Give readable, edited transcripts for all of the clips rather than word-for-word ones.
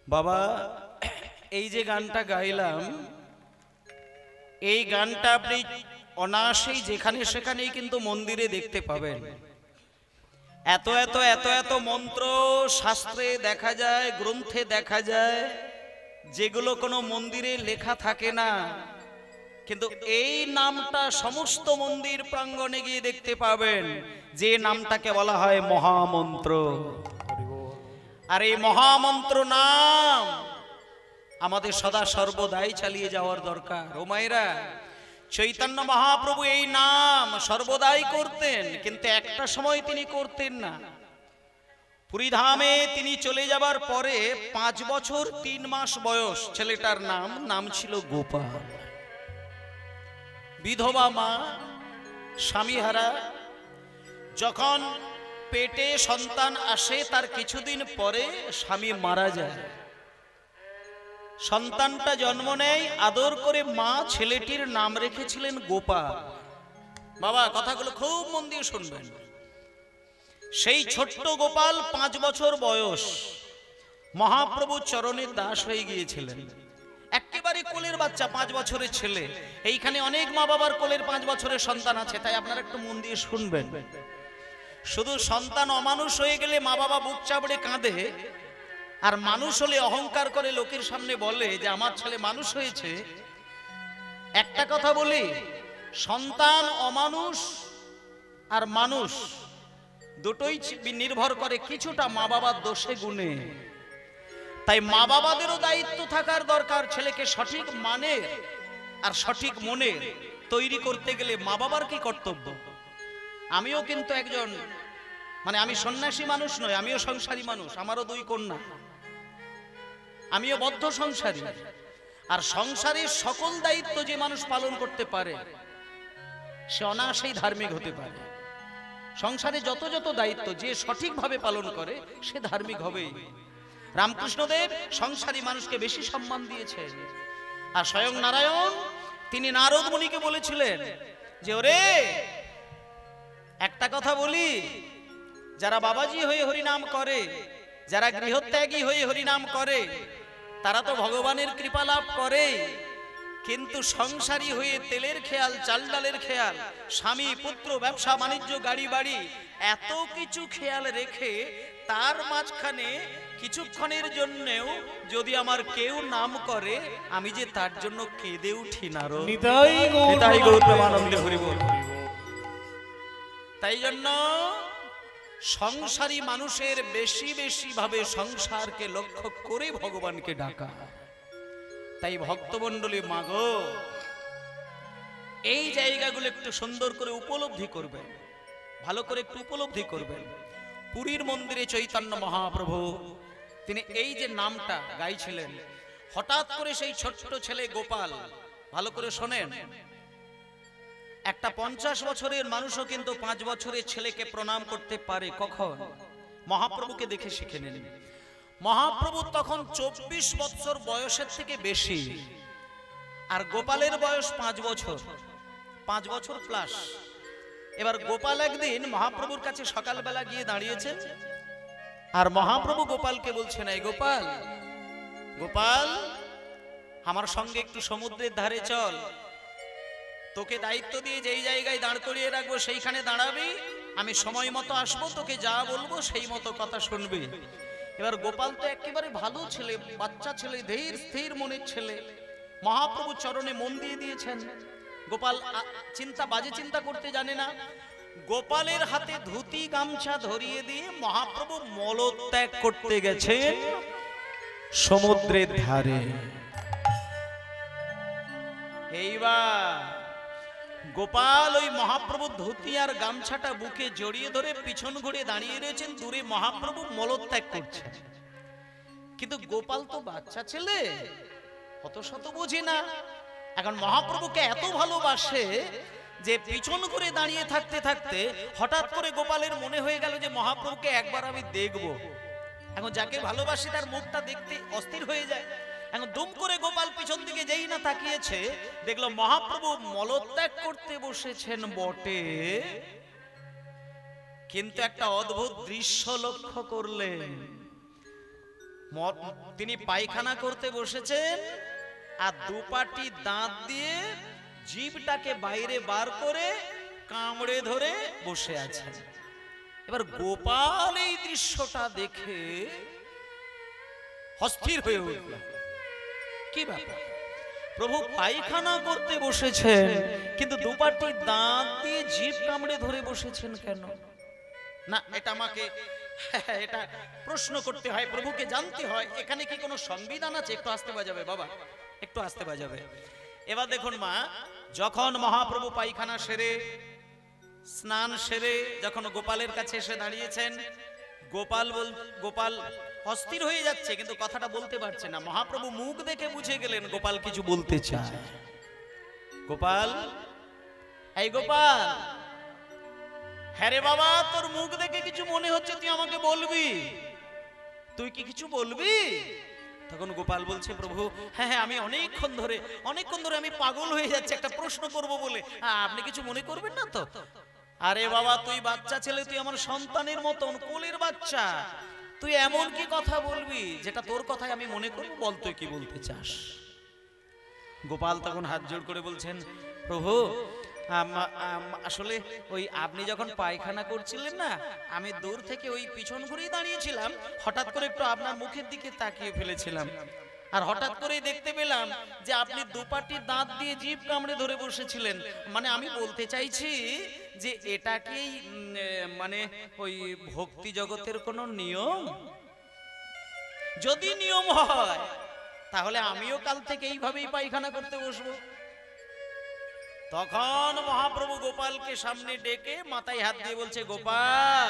বাবা, এই যে গানটা গাইলাম, এই গানটা আপনি অনায়াসেই যেখানে সেখানেই কিন্তু মন্দিরে দেখতে পাবেন। এত এত এত এত মন্ত্র শাস্ত্রে দেখা যায়, গ্রন্থে দেখা যায়, যেগুলো কোনো মন্দিরে লেখা থাকে না, কিন্তু এই নামটা সমস্ত মন্দির প্রাঙ্গণে গিয়ে দেখতে পাবেন, যে নামটাকে বলা হয় মহামন্ত্র। আর এই মহামন্ত্র নাম আমাদের সদা সর্বদাই চালিয়ে যাওয়ার দরকার। ও মায়েরা, চৈতন্য মহাপ্রভু এই নাম সর্বদাই করতেন, কিন্তু একটা সময় তিনি করতেন না। পুরীধামে তিনি চলে যাবার পরে 5 বছর 3 মাস বয়স ছেলেটার নাম ছিল গোপাল। বিধবা মা, স্বামীহারা, যখন পেটে সন্তান আসে তার কিছুদিন পরে স্বামী মারা যায়। সন্তানটা জন্ম নেয়, আদর করে মা ছেলেটির নাম রেখেছিলেন গোপাল। বাবা, কথাগুলো খুব মন দিয়ে শুনবেন। সেই ছোট্ট গোপাল 5 বছর বয়স মহাপ্রভু চরণের দাস হয়ে গিয়েছিলেন। একেবারে কোলের বাচ্চা, 5 বছরের ছেলে। এইখানে অনেক মা বাবার কোলের 5 বছরের সন্তান আছে, তাই আপনারা একটু মন দিয়ে শুনবেন। শুধু সন্তান অমানুষ হয়ে গেলে মা বাবা বুক চাপড়ে কাঁদে, আর মানুষ হলে অহংকার করে লোকের সামনে বলে যে আমার ছেলে মানুষ হয়েছে। একটা কথা বলি, সন্তান অমানুষ আর মানুষ দুটোই নির্ভর করে কিছুটা মা বাবার দোষে গুণে। তাই মা বাবাদেরও দায়িত্ব থাকার দরকার, ছেলেকে সঠিক মানের আর সঠিক মনে তৈরি করতে গেলে মা বাবার কি কর্তব্য। আমিও কিন্তু একজন, আমি সন্ন্যাসী মানুষ নই, আমিও সংসারী মানুষ, আমারও 2 কন্যা, আমিও বদ্ধ সংসারী। আর সংসারের সকল দায়িত্ব যে মানুষ পালন করতে পারে সে অনায়াসেই ধার্মিক হতে পারে। সংসারে যত যত দায়িত্ব যে সঠিকভাবে পালন করে সে ধার্মিক হবেই। রামকৃষ্ণদেব সংসারী মানুষকে বেশি সম্মান দিয়েছেন। আর স্বয়ং নারায়ণ তিনি নারদ মুনিকে বলেছিলেন যে ওরে, একটা কথা বলি, যারা বাবাজি হয়ে হরিনাম করে, যারা গৃহত্যাগী হয়ে হরিনাম করে, তারা তো ভগবানের কৃপা লাভ করে, কিন্তু সংসারী হয়ে তেলের খেয়াল, চাল ডালের খেয়াল, স্বামী পুত্র, ব্যবসা বাণিজ্য, গাড়ি বাড়ি, এত কিছু খেয়াল রেখে তার মাঝখানে কিছুক্ষণের জন্যেও যদি আমার কেউ নাম করে, আমি যে তার জন্য কেঁদে উঠি না। তাই জন্য সংসারী মানুষের বেশি বেশি ভাবে সংসারকে লক্ষ্য করে ভগবানকে ডাকা। তাই ভক্তমণ্ডলী, মাগো, এই জায়গাগুলো একটু সুন্দর করে উপলব্ধি করবেন, ভালো করে একটু উপলব্ধি করবেন। পুরীর মন্দিরে চৈতন্য মহাপ্রভু তিনি এই যে নামটা গাইছিলেন, হঠাৎ করে সেই ছোট্ট ছেলে গোপাল, ভালো করে শোনেন, একটা 50 বছরের মানুষও কিন্তু 5 বছরের ছেলেকে প্রণাম করতে পারে। কখন? মহাপ্রভুকে দেখে শিখে নেন। মহাপ্রভু তখন 24 বছর বয়সের থেকে বেশি, আর গোপালের বয়স 5 বছর, 5 বছর প্লাস। এবার গোপাল একদিন মহাপ্রভুর কাছে সকালবেলা গিয়ে দাঁড়িয়েছে, আর মহাপ্রভু গোপালকে বলছেন, এই গোপাল, গোপাল, আমার সঙ্গে একটু সমুদ্রের ধারে চল, তোকে দায়িত্ব দিয়ে যেই জায়গায় দাঁড় করিয়ে রাখবো সেইখানে দাঁড়াবি, আমি সময় মতো আসবো, তোকে যা বলবো সেই মতো কথা শুনবি। এবার গোপাল তো একেবারে ভালো ছেলে, বাচ্চা ছেলে, ধীর স্থির মনের ছেলে, মহাপ্রভু চরণে মন দিয়ে দিয়েছেন। গোপাল বাজে চিন্তা করতে জানে না। গোপালের হাতে ধুতি গামছা ধরিয়ে দিয়ে মহাপ্রভু মলত্যাগ করতে গেছেন সমুদ্রের ধারে। এইবার গোপাল ওই মহাপ্রভুর ধুতি আর গামছাটা বুকে জড়িয়ে ধরে পিছন ঘুরে দাঁড়িয়ে রয়েছেন, দূরে মহাপ্রভু মলত্যাগ করছেন। কিন্তু গোপাল তো বাচ্চা ছেলে, অত শত বোঝে না। এখন মহাপ্রভুকে এত ভালোবাসে যে পিছন ঘুরে দাঁড়িয়ে থাকতে থাকতে হঠাৎ করে গোপালের মনে হয়ে গেল যে মহাপ্রভুকে একবার আমি দেখব। এখন যাকে ভালোবাসে তার মুখটা দেখতে অস্থির হয়ে যায়। এখন দুম করে গোপাল পিছন দিকে যেই না তাকিয়েছে, দেখলো মহাপ্রভু মলত্যাগ করতে বসেছেন বটে, কিন্তু একটা অদ্ভুত দৃশ্য লক্ষ্য করলেন। তিনি পায়খানা করতে বসেছেন আর দুপাটি দাঁত দিয়ে জিভটাকে বাইরে বার করে কামড়ে ধরে বসে আছেন। এবার গোপাল এই দৃশ্যটা দেখে অস্থির হয়ে উঠল। কি ব্যাপার, প্রভু পায়খানা করতে বসেছেন কিন্তু দুপাটি দাঁত দিয়ে জিভ কামড়ে ধরে বসেছেন কেন? না, এটা আমাকে এটা প্রশ্ন করতে হয়, প্রভুকে জানতে হয় এখানে কি কোনো সংবিধান আছে? একটু আসতে বাজাবে বাবা, একটু আসতে বাজাবে। এবার দেখুন মা, যখন মহাপ্রভু পায়খানা সেরে স্নান সেরে যখন গোপালের কাছে এসে দাঁড়িয়েছেন, গোপাল অস্থির হয়ে যাচ্ছে কিন্তু কথাটা বলতে পারছে না। মহাপ্রভু মুখ দেখে বুঝে গেলেন গোপাল কিছু বলতে চায়। গোপাল, এই গোপাল, হ্যাঁ রে বাবা, তোর মুখ দেখে কিছু মনে হচ্ছে, তুই আমাকে বলবি, তুই কি কিছু বলবি? তখন গোপাল বলছে, প্রভু হ্যাঁ আমি অনেকক্ষণ ধরে আমি পাগল হয়ে যাচ্ছে একটা প্রশ্ন করব বলে, আপনি কিছু মনে করবেন না তো? আরে বাবা, তুই বাচ্চা ছেলে, তুই আমার সন্তানের মতন, কোলের বাচ্চা, তুই এমন কি কথা বলবি যেটা তোর কথায় আমি মনে করব? বল তুই কি বলতে চাস? গোপাল তখন হাত জোড় করে বলছেন, প্রভু আসলে ওই আপনি যখন পায়খানা করছিলেন না, আমি দূর থেকে ওই পিছন ঘুরেই দাঁড়িয়েছিলাম, হঠাৎ করে একটু আপনার মুখের দিকে তাকিয়ে ফেলেছিলাম, আর হঠাৎ করেই দেখতে পেলাম যে আপনি দুপাটি দাঁত দিয়ে জিভ কামড়ে ধরে বসেছিলেন। মানে আমি বলতে চাইছি যে এটা কি মানে ওই ভক্তি জগতের কোনো নিয়ম? যদি নিয়ম হয় তাহলে আমিও কাল থেকে এইভাবেই পায়খানা করতে বসবো। তখন মহাপ্রভু গোপালকে সামনে ডেকে মাথায় হাত দিয়ে বলছে, গোপাল,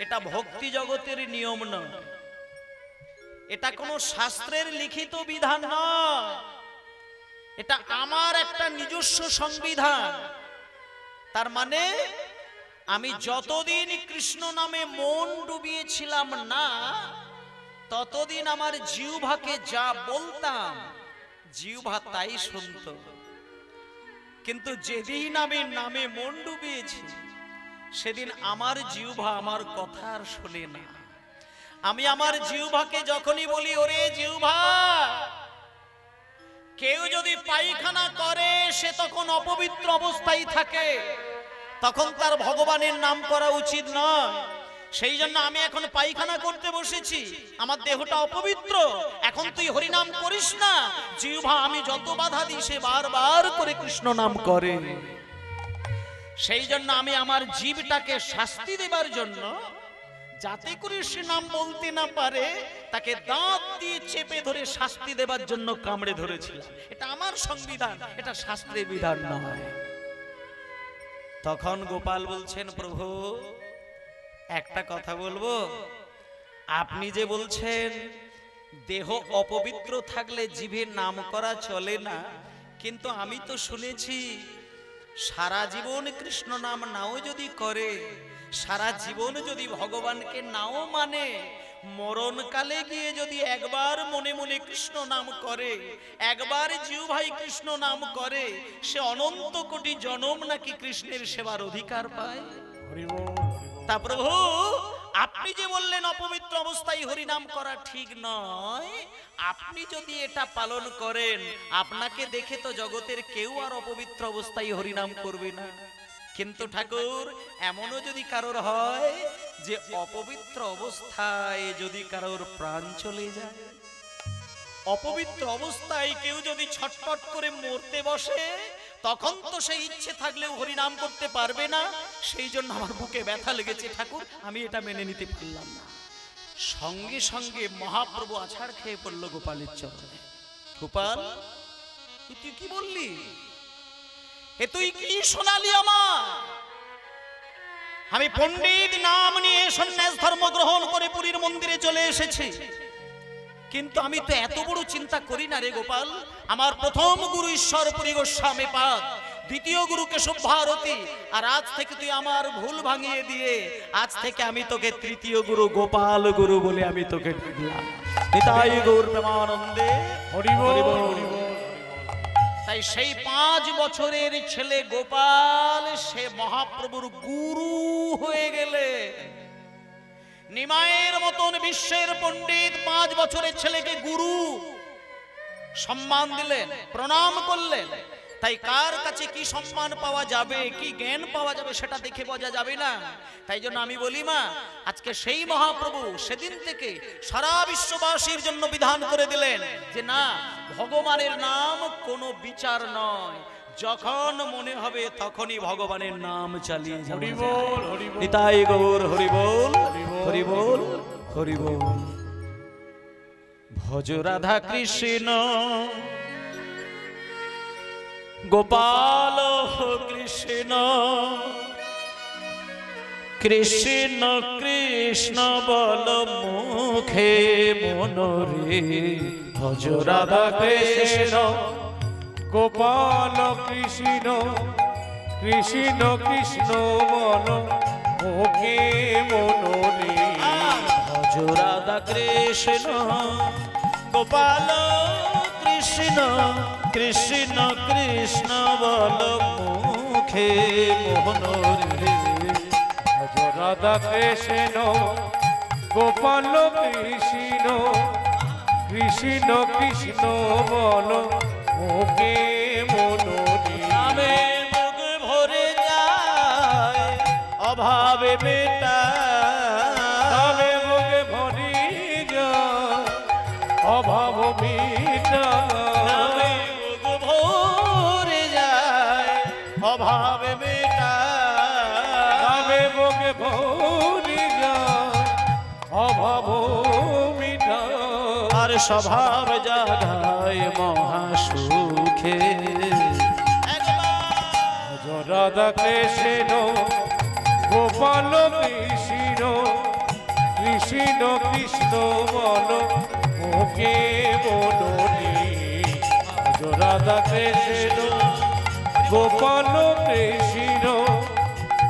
এটা ভক্তি জগতের নিয়ম নয়, এটা কোনো শাস্ত্রের লিখিত বিধান নয়, এটা আমার একটা নিজস্ব সংবিধান। তার মানে আমি যতদিন কৃষ্ণ নামে মন ডুবিয়েছিলাম না, ততদিন আমার জিহ্বাকে যা বলতাম জিহ্বা তাই শুনত। কিন্তু যেদিন আমি নামে মন ডুবিয়েছি সেদিন আমার জিহ্বা আমার কথা আর শোনে না। আমি আমার জিহ্বাকে যখনই বলি, ওরে জিহ্বা, কেউ যদি পায়খানা করে সে তখন অপবিত্র অবস্থায় থাকে, তখন তার ভগবানের নাম করা উচিত নয়। সেই জন্য আমি এখন পায়খানা করতে বসেছি, আমার দেহটা অপবিত্র, এখন তুই হরিনাম করিস না। জিহ্বা আমি যত বাধা দিই সে বারবার করে কৃষ্ণ নাম করে। সেই জন্য আমি আমার জীবটাকে শাস্তি দেবার জন্য, যাতে করে সে নাম বলতে না পারে, তাকে দাঁত দিয়ে চেপে ধরে শাস্তি দেবার জন্য কামড়ে ধরেছিলাম। এটা আমার সংবিধান, এটা শাস্ত্রের বিধান নয়। তখন গোপাল বলছেন, প্রভু একটা কথা বলবো, আপনি যে বলছেন দেহ অপবিত্র থাকলে জিভে নাম করা চলে না, কিন্তু আমি তো শুনেছি সারা জীবন কৃষ্ণ নাম নাও যদি করে, সারা জীবন যদি ভগবানকে নাও মানে, মরণকালে গিয়ে যদি একবার মনে মনে কৃষ্ণ নাম করে, একবার জিহ্বায় কৃষ্ণ নাম করে, সে অনন্ত কোটি জনম নাকি কৃষ্ণের সেবার অধিকার পায়। তা প্রভু, আপনি যে বললেন অপবিত্র অবস্থায় হরিনাম করা ঠিক নয়, আপনি যদি এটা পালন করেন, আপনাকে দেখে তো জগতের কেউ আর অপবিত্র অবস্থায় হরিনাম করবে না। কিন্তু ঠাকুর, এমনও যদি কারোর হয় যে অপবিত্র অবস্থায় যদি কারোর প্রাণ চলে যায়, অপবিত্র অবস্থায় কেউ যদি ছটফট করে মরতে বসে, তখন তো সেই ইচ্ছে থাকলেও হরিনাম করতে পারবে না। সেই জন্য আমার বুকে ব্যথা লেগেছে ঠাকুর, আমি এটা মেনে নিতে পারলাম না। সঙ্গে সঙ্গে মহাপ্রভু আছাড় খেয়ে পড়ল গোপালের চরণে। গোপাল, তুই কি বললি? এ তুই কি শোনালি আমার? আমি পণ্ডিত নাম নিয়ে সন্ন্যাস ধর্ম গ্রহণ করে পুরীর মন্দিরে চলে এসেছি, কিন্তু আমি তো এত বড় চিন্তা করি না রে গোপাল। আমার প্রথম গুরু ঈশ্বরপুরী গোস্বামী পাদ, দ্বিতীয় গুরু কেশব ভারতী, আর আজ থেকে তুই আমার ভুল ভাঙিয়ে দিয়ে আজ থেকে আমি তোকে তৃতীয় গুরু গোপাল গুরু বলে আমি তোকে ডাকলাম। নিতাই গৌর প্রেমানন্দে হরি বল, হরি বল। তাই সেই 5 বছরের ছেলে গোপাল সে মহাপ্রভুর গুরু হয়ে গেলে। নিমাইয়ের মতন বিশ্বের পণ্ডিত 5 বছরের ছেলেকে গুরু সম্মান দিলেন, প্রণাম করলেন। তাই কার কাছে কি সম্মান পাওয়া যাবে, কি জ্ঞান পাওয়া যাবে সেটা দেখে বোঝা যাবে না। তাই জন্য আমি বলি মা, আজকে সেই মহাপ্রভু সেদিন থেকে সারা বিশ্ববাসীর জন্য বিধান করে দিলেন যে না, ভগবানের নাম কোনো বিচার নয়, যখন মনে হবে তখনই ভগবানের নাম চালিয়ে যাবে। হরি বল, হরি বল, নিতাই গৌর হরি বল, হরি বল, হরি বল। ভজ রাধা কৃষ্ণ গোপাল কৃষ্ণ কৃষ্ণ কৃষ্ণ বল মুখে মনরে। ভজ রাধা কৃষ্ণ গোপাল কৃষ্ণ কৃষ্ণ কৃষ্ণ বল মুখে মনরে। ভজ রাধা কৃষ্ণ গোপাল কৃষ্ণ কৃষ্ণ কৃষ্ণ বল মুখে মনরে। ভজ রাধা কৃষ্ণ গোপাল কৃষ্ণ কৃষ্ণ কৃষ্ণ বল মুখে মনরে। নামে মুখ ভরে যায় অভাবে মেটায়, নামে মুখ ভরি যায় অভাব মিটায়। নামে মুখ ভরে যায় অভাবে মেটায়, নামে মুখ ভরি যায় অভাব মিটায়। আর স্বভাব জাগায় মহাসুখে। ভজ রাধা কৃষ্ণ গোপাল কৃষ্ণ কৃষ্ণ কৃষ্ণ বল মুখে মনরে। ভজ রাধা কৃষ্ণ গোপাল কৃষ্ণ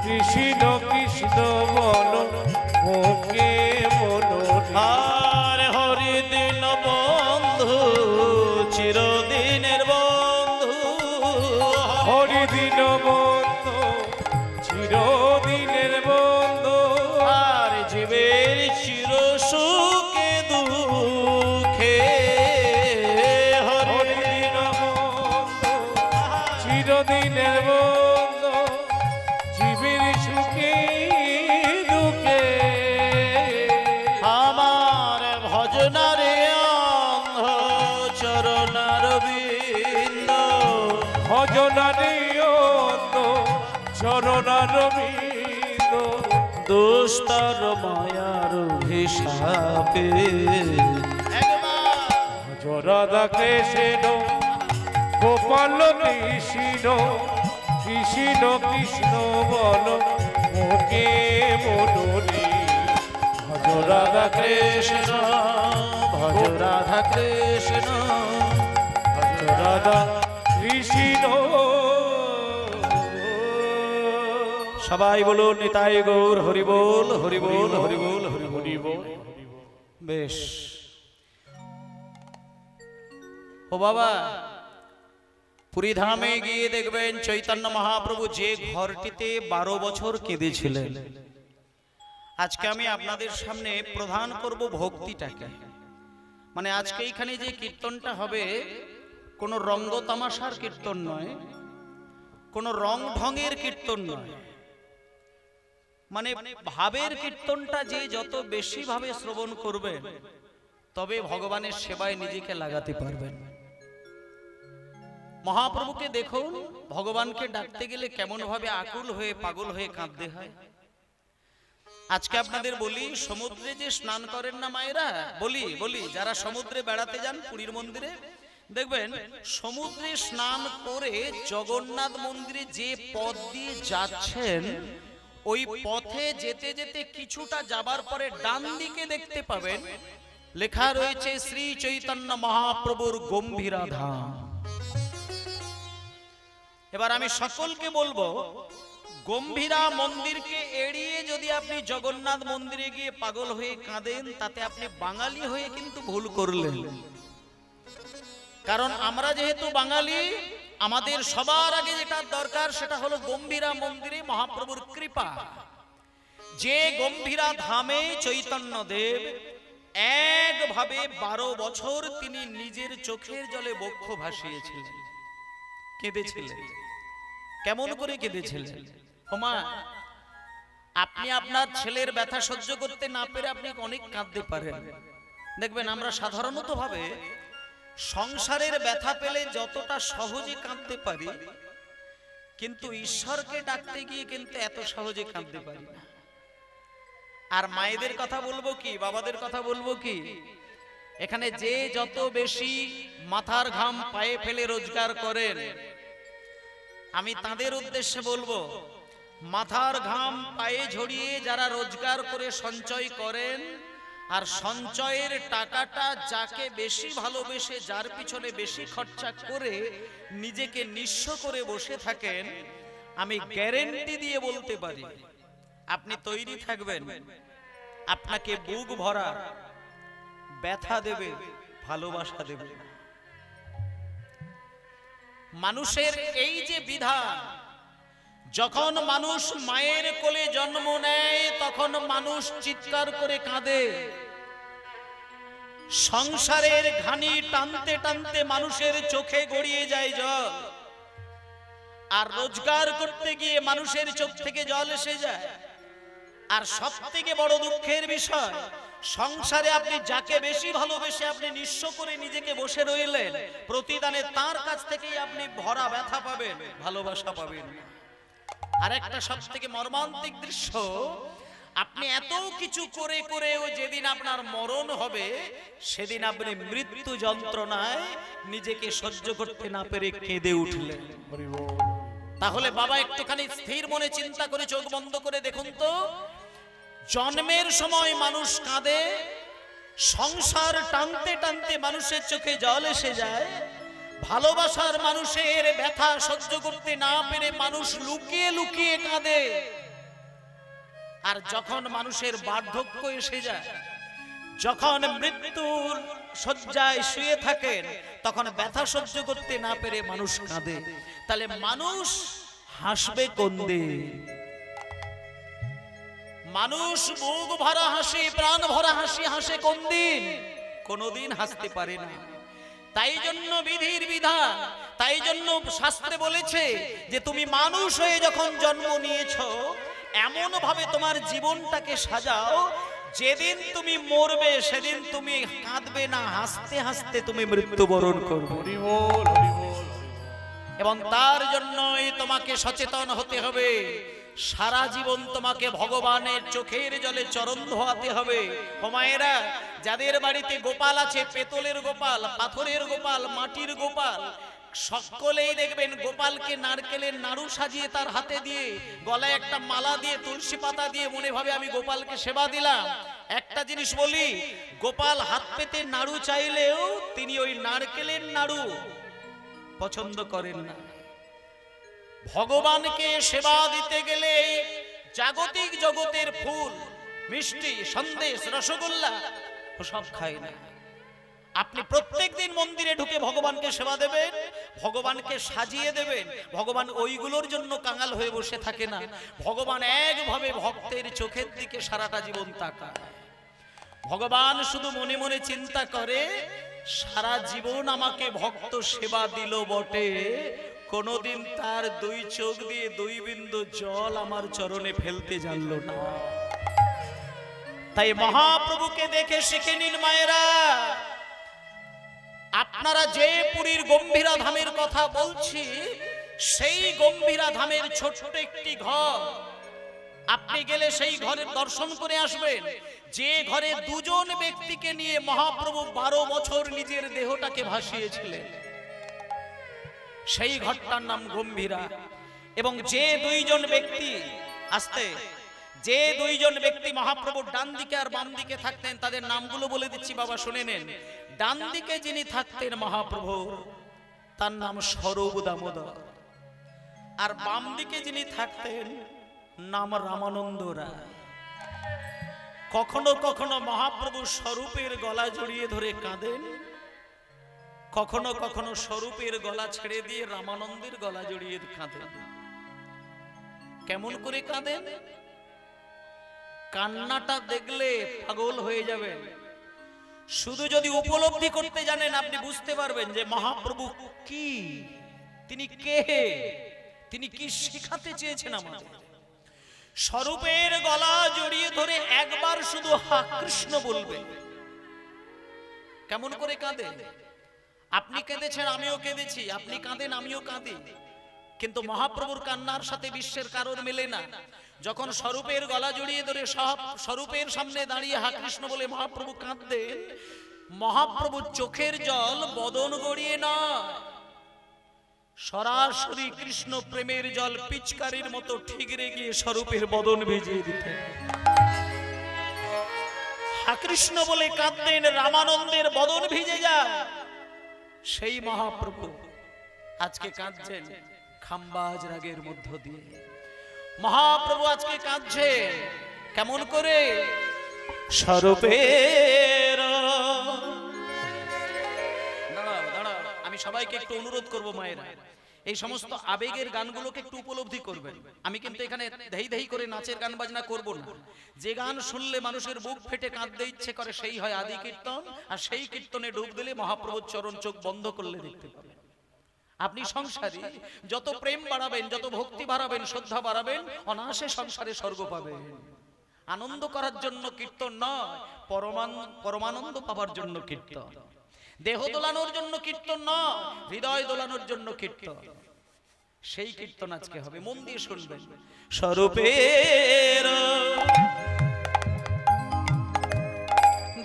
কৃষ্ণ কৃষ্ণ বল মুখে মনরে। আর হরিদিন বন্ধু চিরদিনের বন্ধু, হরিদিন বন্ধু চিরদিনের বন্ধু। আর জীবের চির সুখে দুঃখে। হরিদিন বন্ধু চিরদিনের বন্ধু জীবের সুখে দুঃখে। আমার ভজনারে অন্ধ চরণার বিন্দ, ভজনারে অন্ধ চরণার বিন্দ। দুস্তর মায়ার অভিশাপে। ভজ রাধা কৃষ্ণ গোপাল কৃষ্ণ কৃষ্ণ কৃষ্ণ বল মুখে মনরে। ভজ রাধা কৃষ্ণ ভজ রাধা কৃষ্ণ ভজ রাধা কৃষ্ণ। সবাই বলুন নিতাই গৌর হরি বল, হরি বল, হরি বল, হরি বল। বেশ। ও বাবা, পুরীধামে গিয়ে দেখবেন চৈতন্য মহাপ্রভু যে ঘরটিতে 12 বছর কেঁদেছিলেন, আজকে আমি আপনাদের সামনে প্রদান করব ভক্তিটাকে। মানে আজকে এইখানে যে কীর্তনটা হবে কোনো রঙ্গ তামাশার কীর্তন নয়, কোনো রং ঢঙের কীর্তন নয়, মানে ভাবের কীর্তনটা যে যত বেশি ভাবে শ্রবণ করবেন তবে ভগবানের সেবায় নিজেকে লাগাতে পারবেন। মহাপ্রভুকে দেখুন, ভগবানকে ডাকতে গেলে কেমন ভাবে আকুল হয়ে পাগল হয়ে কাঁদতে হয়। আজকে আপনাদের বলি, সমুদ্রে যে স্নান করেন না মায়েরা, বলি যারা সমুদ্রে বেড়াতে যান পুরীর মন্দিরে, দেখবেন সমুদ্রে স্নান করে জগন্নাথ মন্দিরে যে পথ দিয়ে যাচ্ছেন, ওই পথে যেতে যেতে কিছুটা যাবার পরে ডান দিকে দেখতে পাবেন লেখা রয়েছে শ্রী চৈতন্য মহাপ্রভুর গম্ভীরা ধাম। এবার আমি সকলকে বলবো, গম্ভীরা মন্দিরকে এড়িয়ে যদি আপনি জগন্নাথ মন্দিরে গিয়ে পাগল হয়ে কাঁদেন, তাতে আপনি বাঙালি হয়ে কিন্তু ভুল করলেন। কারণ আমরা যেহেতু বাঙালি, আমাদের সবার আগে যেটা দরকার সেটা হলো গম্ভীরা মন্দিরে মহাপ্রভুর কৃপা। যে গম্ভীরা ধামে চৈতন্য দেব একভাবে 12 বছর তিনি নিজের চোখের জলে বক্ষ ভাসিয়েছিলেন, কেঁদেছিলেন। কেমন করে কেঁদেছিলেন? ওমা, আপনি আপনার ছেলের ব্যথা সহ্য করতে না পেরে আপনি অনেক কাঁদতে পারেন। দেখবেন আমরা সাধারণত ভাবে সংসারের ব্যথা পেলে যতটা সহজে কাঁদতে পারি, কিন্তু ঈশ্বরকে ডাকতে গিয়ে কিন্তু এত সহজে কাঁদতে পারি না। আর মায়েদের কথা বলবো কি, বাবাদের কথা বলবো কি, এখানে যে যত বেশি মাথার ঘাম পায়ে ফেলে রোজগার করেন, আমি তাদের উদ্দেশ্যে বলবো, মাথার ঘাম পায়ে ঝরিয়ে যারা রোজগার করে সঞ্চয় করেন, আর সঞ্চয়ের টাকাটা যাকে বেশি ভালোবেসে, যার পিছনে বেশি খরচা করে নিজেকে নিঃস্ব করে বসে থাকেন, আমি গ্যারেন্টি দিয়ে বলতে পারি আপনি তৈরি থাকবেন, আপনাকে বুক ভরা ব্যথা দেবে, ভালোবাসা দেবে। মানুষের এই যে বিধান, যখন মানুষ মায়ের কোলে জন্ম নেয় তখন মানুষ চিৎকার করে কাঁদে। সংসারের ঘানি টানতে টানতে মানুষের চোখে গড়িয়ে যায় জল, আর রোজগার করতে গিয়ে মানুষের চোখ থেকে জল এসে যায়। আর সবথেকে বড় দুঃখের বিষয়, সংসারে আপনি যাকে বেশি ভালোবেসে আপনি নিঃস্ব করে নিজেকে বসে রইলেন, প্রতিদানে তার কাছ থেকেই আপনি ভরা ব্যথা পাবেন, ভালোবাসা পাবেন। আর একটা সবথেকে মর্মান্তিক দৃশ্য, আপনি এত কিছু করে করেও যেদিন আপনার মরণ হবে, সেদিন আপনি মৃত্যু যন্ত্রণায় নিজেকে সহ্য করতে না পেরে কেঁদে উঠলেন। তাহলে বাবা একটুখানি স্থির মনে চিন্তা করে চোখ বন্ধ করে দেখুন তো, জন্মের সময় মানুষ কাঁদে, সংসার টানতে টানতে মানুষের চোখে জল এসে যায়, ভালোবাসার মানুষের ব্যথা সহ্য করতে না পেরে মানুষ লুকিয়ে লুকিয়ে কাঁদে। আর যখন মানুষের বার্ধক্য এসে যায়, যখন মৃত্যুর শয্যায় শুয়ে থাকেন, তখন ব্যথা সহ্য করতে না পেরে মানুষ কাঁদে। তাহলে মানুষ হাসবে কোন দিন? মানুষ বুক ভরা হাসি, প্রাণ ভরা হাসি হাসে কোন দিন? কোনদিন হাসতে পারে না। তাই জন্য বিধির বিধান, তাই জন্য শাস্ত্রে বলেছে যে তুমি মানুষ হয়ে যখন জন্ম নিয়েছো, এমন ভাবে তোমার জীবনটাকে সাজাও, যেদিন তুমি মরবে সেদিন তুমি কাঁদবে না, হাসতে হাসতে তুমি মৃত্যুবরণ করবে। এবং তার জন্যই তোমাকে সচেতন হতে হবে। সারা জীবন তোমাকে ভগবানের চোখের জলে চরণ ধোয়াতে হবে। ও মায়েরা, যাদের বাড়িতে গোপাল আছে, পেতলের গোপাল, পাথরের গোপাল, মাটির গোপাল, সকলেই দেখবেন গোপালকে নারকেলের নাড়ু সাজিয়ে তার হাতে দিয়ে, গলায় একটা মালা দিয়ে, তুলসী পাতা দিয়ে মনে ভাবে আমি গোপালকে সেবা দিলাম। একটা জিনিস বলি, গোপাল হাত পেতে নাড়ু চাইলেও তিনি ওই নারকেলের নাড়ু পছন্দ করেন না। ভগবানকে সেবা দিতে গেলে জাগতিক জগতের ফুল, মিষ্টি, সন্দেশ, রসগোল্লা ওসব খায় না। আপনি প্রত্যেকদিন মন্দিরে ঢুকে ভগবানকে সেবা দেবেন, ভগবানকে সাজিয়ে দেবেন। ভগবান ওইগুলোর জন্য কাঙাল হয়ে বসে থাকে না। ভগবান একভাবে ভক্তের চোখের দিকে সারাটা জীবন তাকায়। ভগবান শুধু মনে মনে চিন্তা করে, সারা জীবন আমাকে ভক্ত সেবা দিল বটে, কোনদিন তার দুই চোখ দিয়ে দুই বিন্দু জল আমার চরণে ফেলতে জানল না। তাই মহাপ্রভুকে দেখে শিখে নিন মায়েরা। আপনারা যে পুরীর গম্ভীরা ধামের কথা বলছি, সেই গম্ভীরা ধামের ছোট্ট একটি ঘর, আপনি গেলে সেই ঘরের দর্শন করে আসবেন, যে ঘরে দুজন ব্যক্তিকে নিয়ে মহাপ্রভু 12 বছর নিজের দেহটাকে ভাসিয়েছিলেন। সেই ঘরটার নাম গম্ভীরা। এবং যে দুইজন ব্যক্তি, যে দুইজন ব্যক্তি মহাপ্রভুর ডান দিকে আর বাম দিকে থাকতেন, তাদের নামগুলো বলে দিচ্ছি বাবা, শুনে নেন। ডান দিকে যিনি থাকতেন মহাপ্রভু, তার নাম স্বরূপ দামোদর। আর বাম দিকে যিনি থাকতেন, নাম রামানন্দ রায়। কখনো কখনো মহাপ্রভু স্বরূপের গলা জড়িয়ে ধরে কাঁদেন, কখনো কখনো স্বরূপের গলা ছেড়ে দিয়ে রামানন্দের গলা জড়িয়ে কাঁদেন। কেমন করে কাঁদেন? কান্নাটা দেখলে পাগল হয়ে যাবেন। শুধু যদি উপলব্ধি করতে জানেন আপনি বুঝতে পারবেন যে মহাপ্রভু কি, তিনি কে, তিনি কি শিখাতে চেয়েছেন আমাদের। স্বরূপের গলা জড়িয়ে ধরে একবার শুধু হা কৃষ্ণ বলবে। কেমন করে কাঁদে? আপনি কেঁদেছেন, আমিও কেঁদেছি, আপনি কাঁদেন, আমিও কাঁদি, কিন্তু মহাপ্রভুর কান্নার সাথে বিশ্বের কারোর মেলে না। যখন স্বরূপের গলা জড়িয়ে ধরে স্বরূপের সামনে দাঁড়িয়ে হা কৃষ্ণ বলে মহাপ্রভু কাঁদতেন, মহাপ্রভুর চোখের জল বদন গড়িয়ে নয়, সরাসরি কৃষ্ণ প্রেমের জল পিচকারির মতো ঠিকরে গিয়ে স্বরূপের বদন ভিজিয়ে দিতেন। হা কৃষ্ণ বলে কাঁদতেন, রামানন্দের বদন ভিজে যায়। সেই মহাপ্রভু আজকে কাঁদছেন খাম্বাজ রাগের মধ্য দিয়ে। মহাপ্রভু আজকে কাঁদছেন কেমন করে? স্বরূপের। দাঁড়াও, আমি সবাইকে একটু অনুরোধ করব, মায়েরা এই সমস্ত আবেগের গানগুলোকে একটু উপলব্ধি করবেন। আমি কিন্তু এখানে ধেই ধেই করে নাচের গান বাজনা করব না। যে গান শুনলে মানুষের বুক ফেটে কাঁদতে ইচ্ছে করে সেই হয় আদি কীর্তন, আর সেই কীর্তনে ডুব দিলে মহাপ্রভুর চরণ চোখ বন্ধ করলে দেখতে পাবেন। আপনি সংসারী যত প্রেম বাড়াবেন, যত ভক্তি বাড়াবেন, শ্রদ্ধা বাড়াবেন, অনায়াসে সংসারে স্বর্গ পাবেন। আনন্দ করার জন্য কীর্তন নয়, পরমানন্দ পাবার জন্য কীর্তন। দেহ দোলানোর জন্য কীর্তন নয়, হৃদয় দোলানোর জন্য কীর্তন। সেই কীর্তন আজকে হবে, মন দিয়ে শুনবেন। স্বরূপের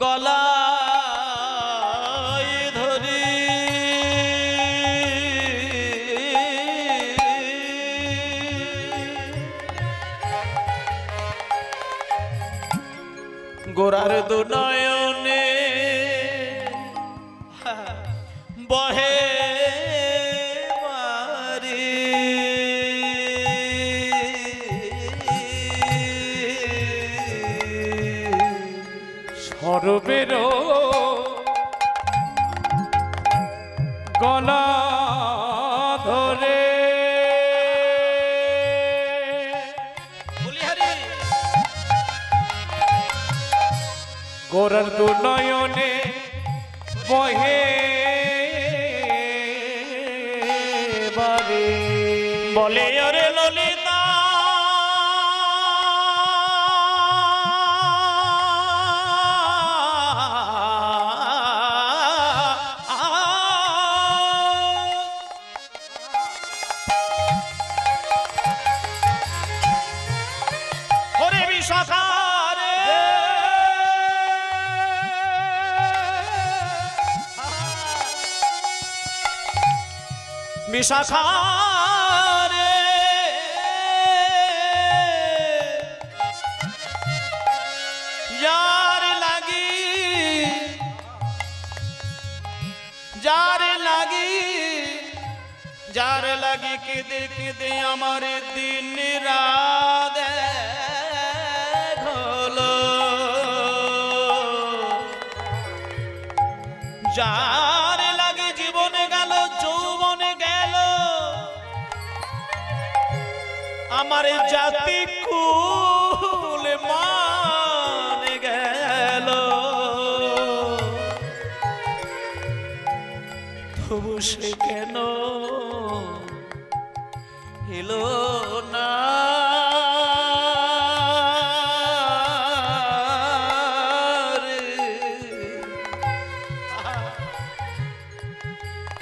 গলা ধরি গোরার দুনয়নে বহে মারি স্বরূপের গলা ধরে গোরার দুনয়নে বহে বারে বলে ওরে ললিতা ওরে বিশাখা বিশাখা রে, যার লাগি কেঁদে কেঁদে আমার দিন রাত হলো, যার লাগে জীবনে গেল, যৌবনে গেল, আমার জাতি কুল মান গেল, তবু সে কেন এলো না?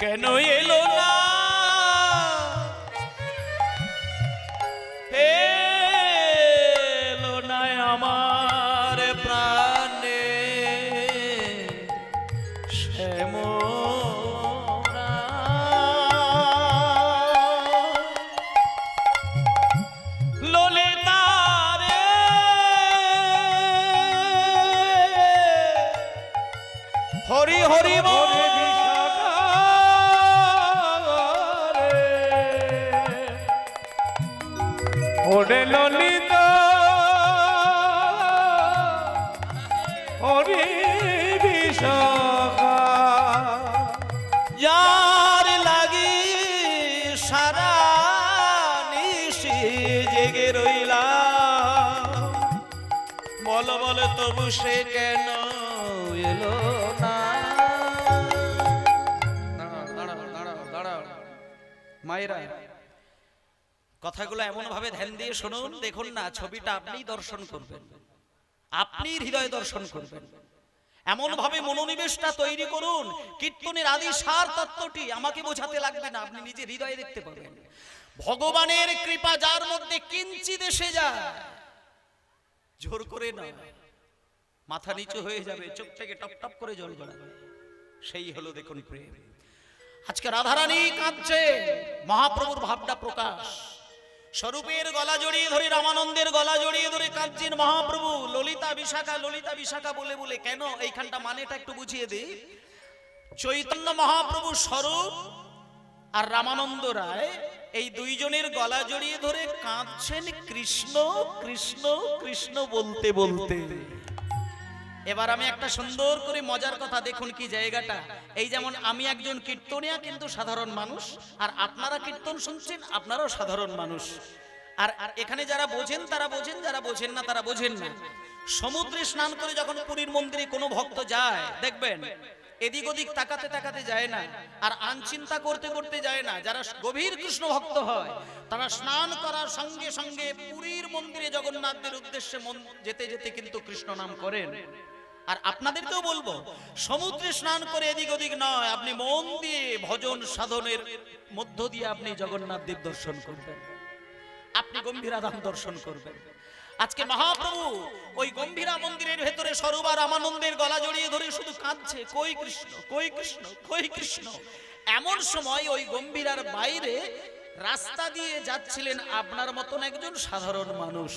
কেন এলো না? এলো না আমার প্রাণে শ্যামরা, ললিতা রে, হরি হরি বল। ওরে ললিতা হরি বিশাখা, যার লাগি সারা নিশি জেগে রইলাম, সে কেন এলো না? দাঁড়াও মায়েরা, কথাগুলো এমন ভাবে ধ্যান দিয়ে শুনুন। দেখুন না, ছবিটা আপনিই দর্শন করবেন, আপনি হৃদয় দর্শন করবেন। এমন ভাবে মনোনিবেশটা তৈরি করুন, কীর্তনের আদি সার তত্ত্বটি আমাকে বোঝাতে লাগবে না, আপনি নিজে হৃদয়ে দেখতে পাবেন। ভগবানের কৃপা যার মধ্যে কিঞ্চিৎ এসে যায়, জোর করে না, মাথা নিচু হয়ে যাবে, চোখ থেকে টপ টপ করে জল গড়াবে, সেই হলো দেখুন প্রেম। আজকে রাধারানী কাঁদছে, মহাপ্রভুর ভাবটা প্রকাশ। স্বরূপের গলা জড়িয়ে ধরে, রামানন্দের গলা জড়িয়ে ধরে কাঁদছেন মহাপ্রভু। ললিতা বিশাখা, ললিতা বিশাখা বলে বলে কেন, এইখানটা মানেটা একটু বুঝিয়ে দিই। চৈতন্য মহাপ্রভু স্বরূপ আর রামানন্দ রায়, এই দুইজনের গলা জড়িয়ে ধরে কাঁদছেন কৃষ্ণ কৃষ্ণ কৃষ্ণ বলতে বলতে। এবার আমি একটা সুন্দর করে মজার কথা, দেখুন কি জায়গাটা। এই যেমন আমি একজন কীর্তনিয়া, কিন্তু সাধারণ মানুষ, আর আপনারা কীর্তন শুনছেন, আপনারাও সাধারণ মানুষ। আর এখানে যারা বোঝেন তারা বোঝেন, যারা বোঝেন না তারা বোঝেন না। সমুদ্রে স্নান করে যখন পুরীর মন্দিরে কোনো ভক্ত যায়, দেখবেন এদিক ওদিক তাকাতে তাকাতে যায় না, আর আনচিন্তা করতে করতে যায় না। যারা গভীর কৃষ্ণ ভক্ত হয়, তারা স্নান করার সঙ্গে সঙ্গে পুরীর মন্দিরে জগন্নাথের উদ্দেশ্যে যেতে যেতে কিন্তু কৃষ্ণ নাম করেন। আর আপনাদেরকেও বলবো, সমুদ্রে স্নান করে এদিক ওদিক নয়, আপনি মন দিয়ে ভজন সাধনের মধ্য দিয়ে আপনি জগন্নাথ দেব দর্শন করবেন, আপনি গম্ভীরা ধাম দর্শন করবেন। আজকে মহাপ্রভু ওই গম্ভীরা মন্দিরের ভেতরে স্বরূপ আর রামানন্দের গলা জড়িয়ে ধরে শুধু কাঁদছে, কই কৃষ্ণ, কই কৃষ্ণ, কই কৃষ্ণ। এমন সময় ওই গম্ভীরার বাইরে রাস্তা দিয়ে যাচ্ছিলেন আপনার মতন একজন সাধারণ মানুষ,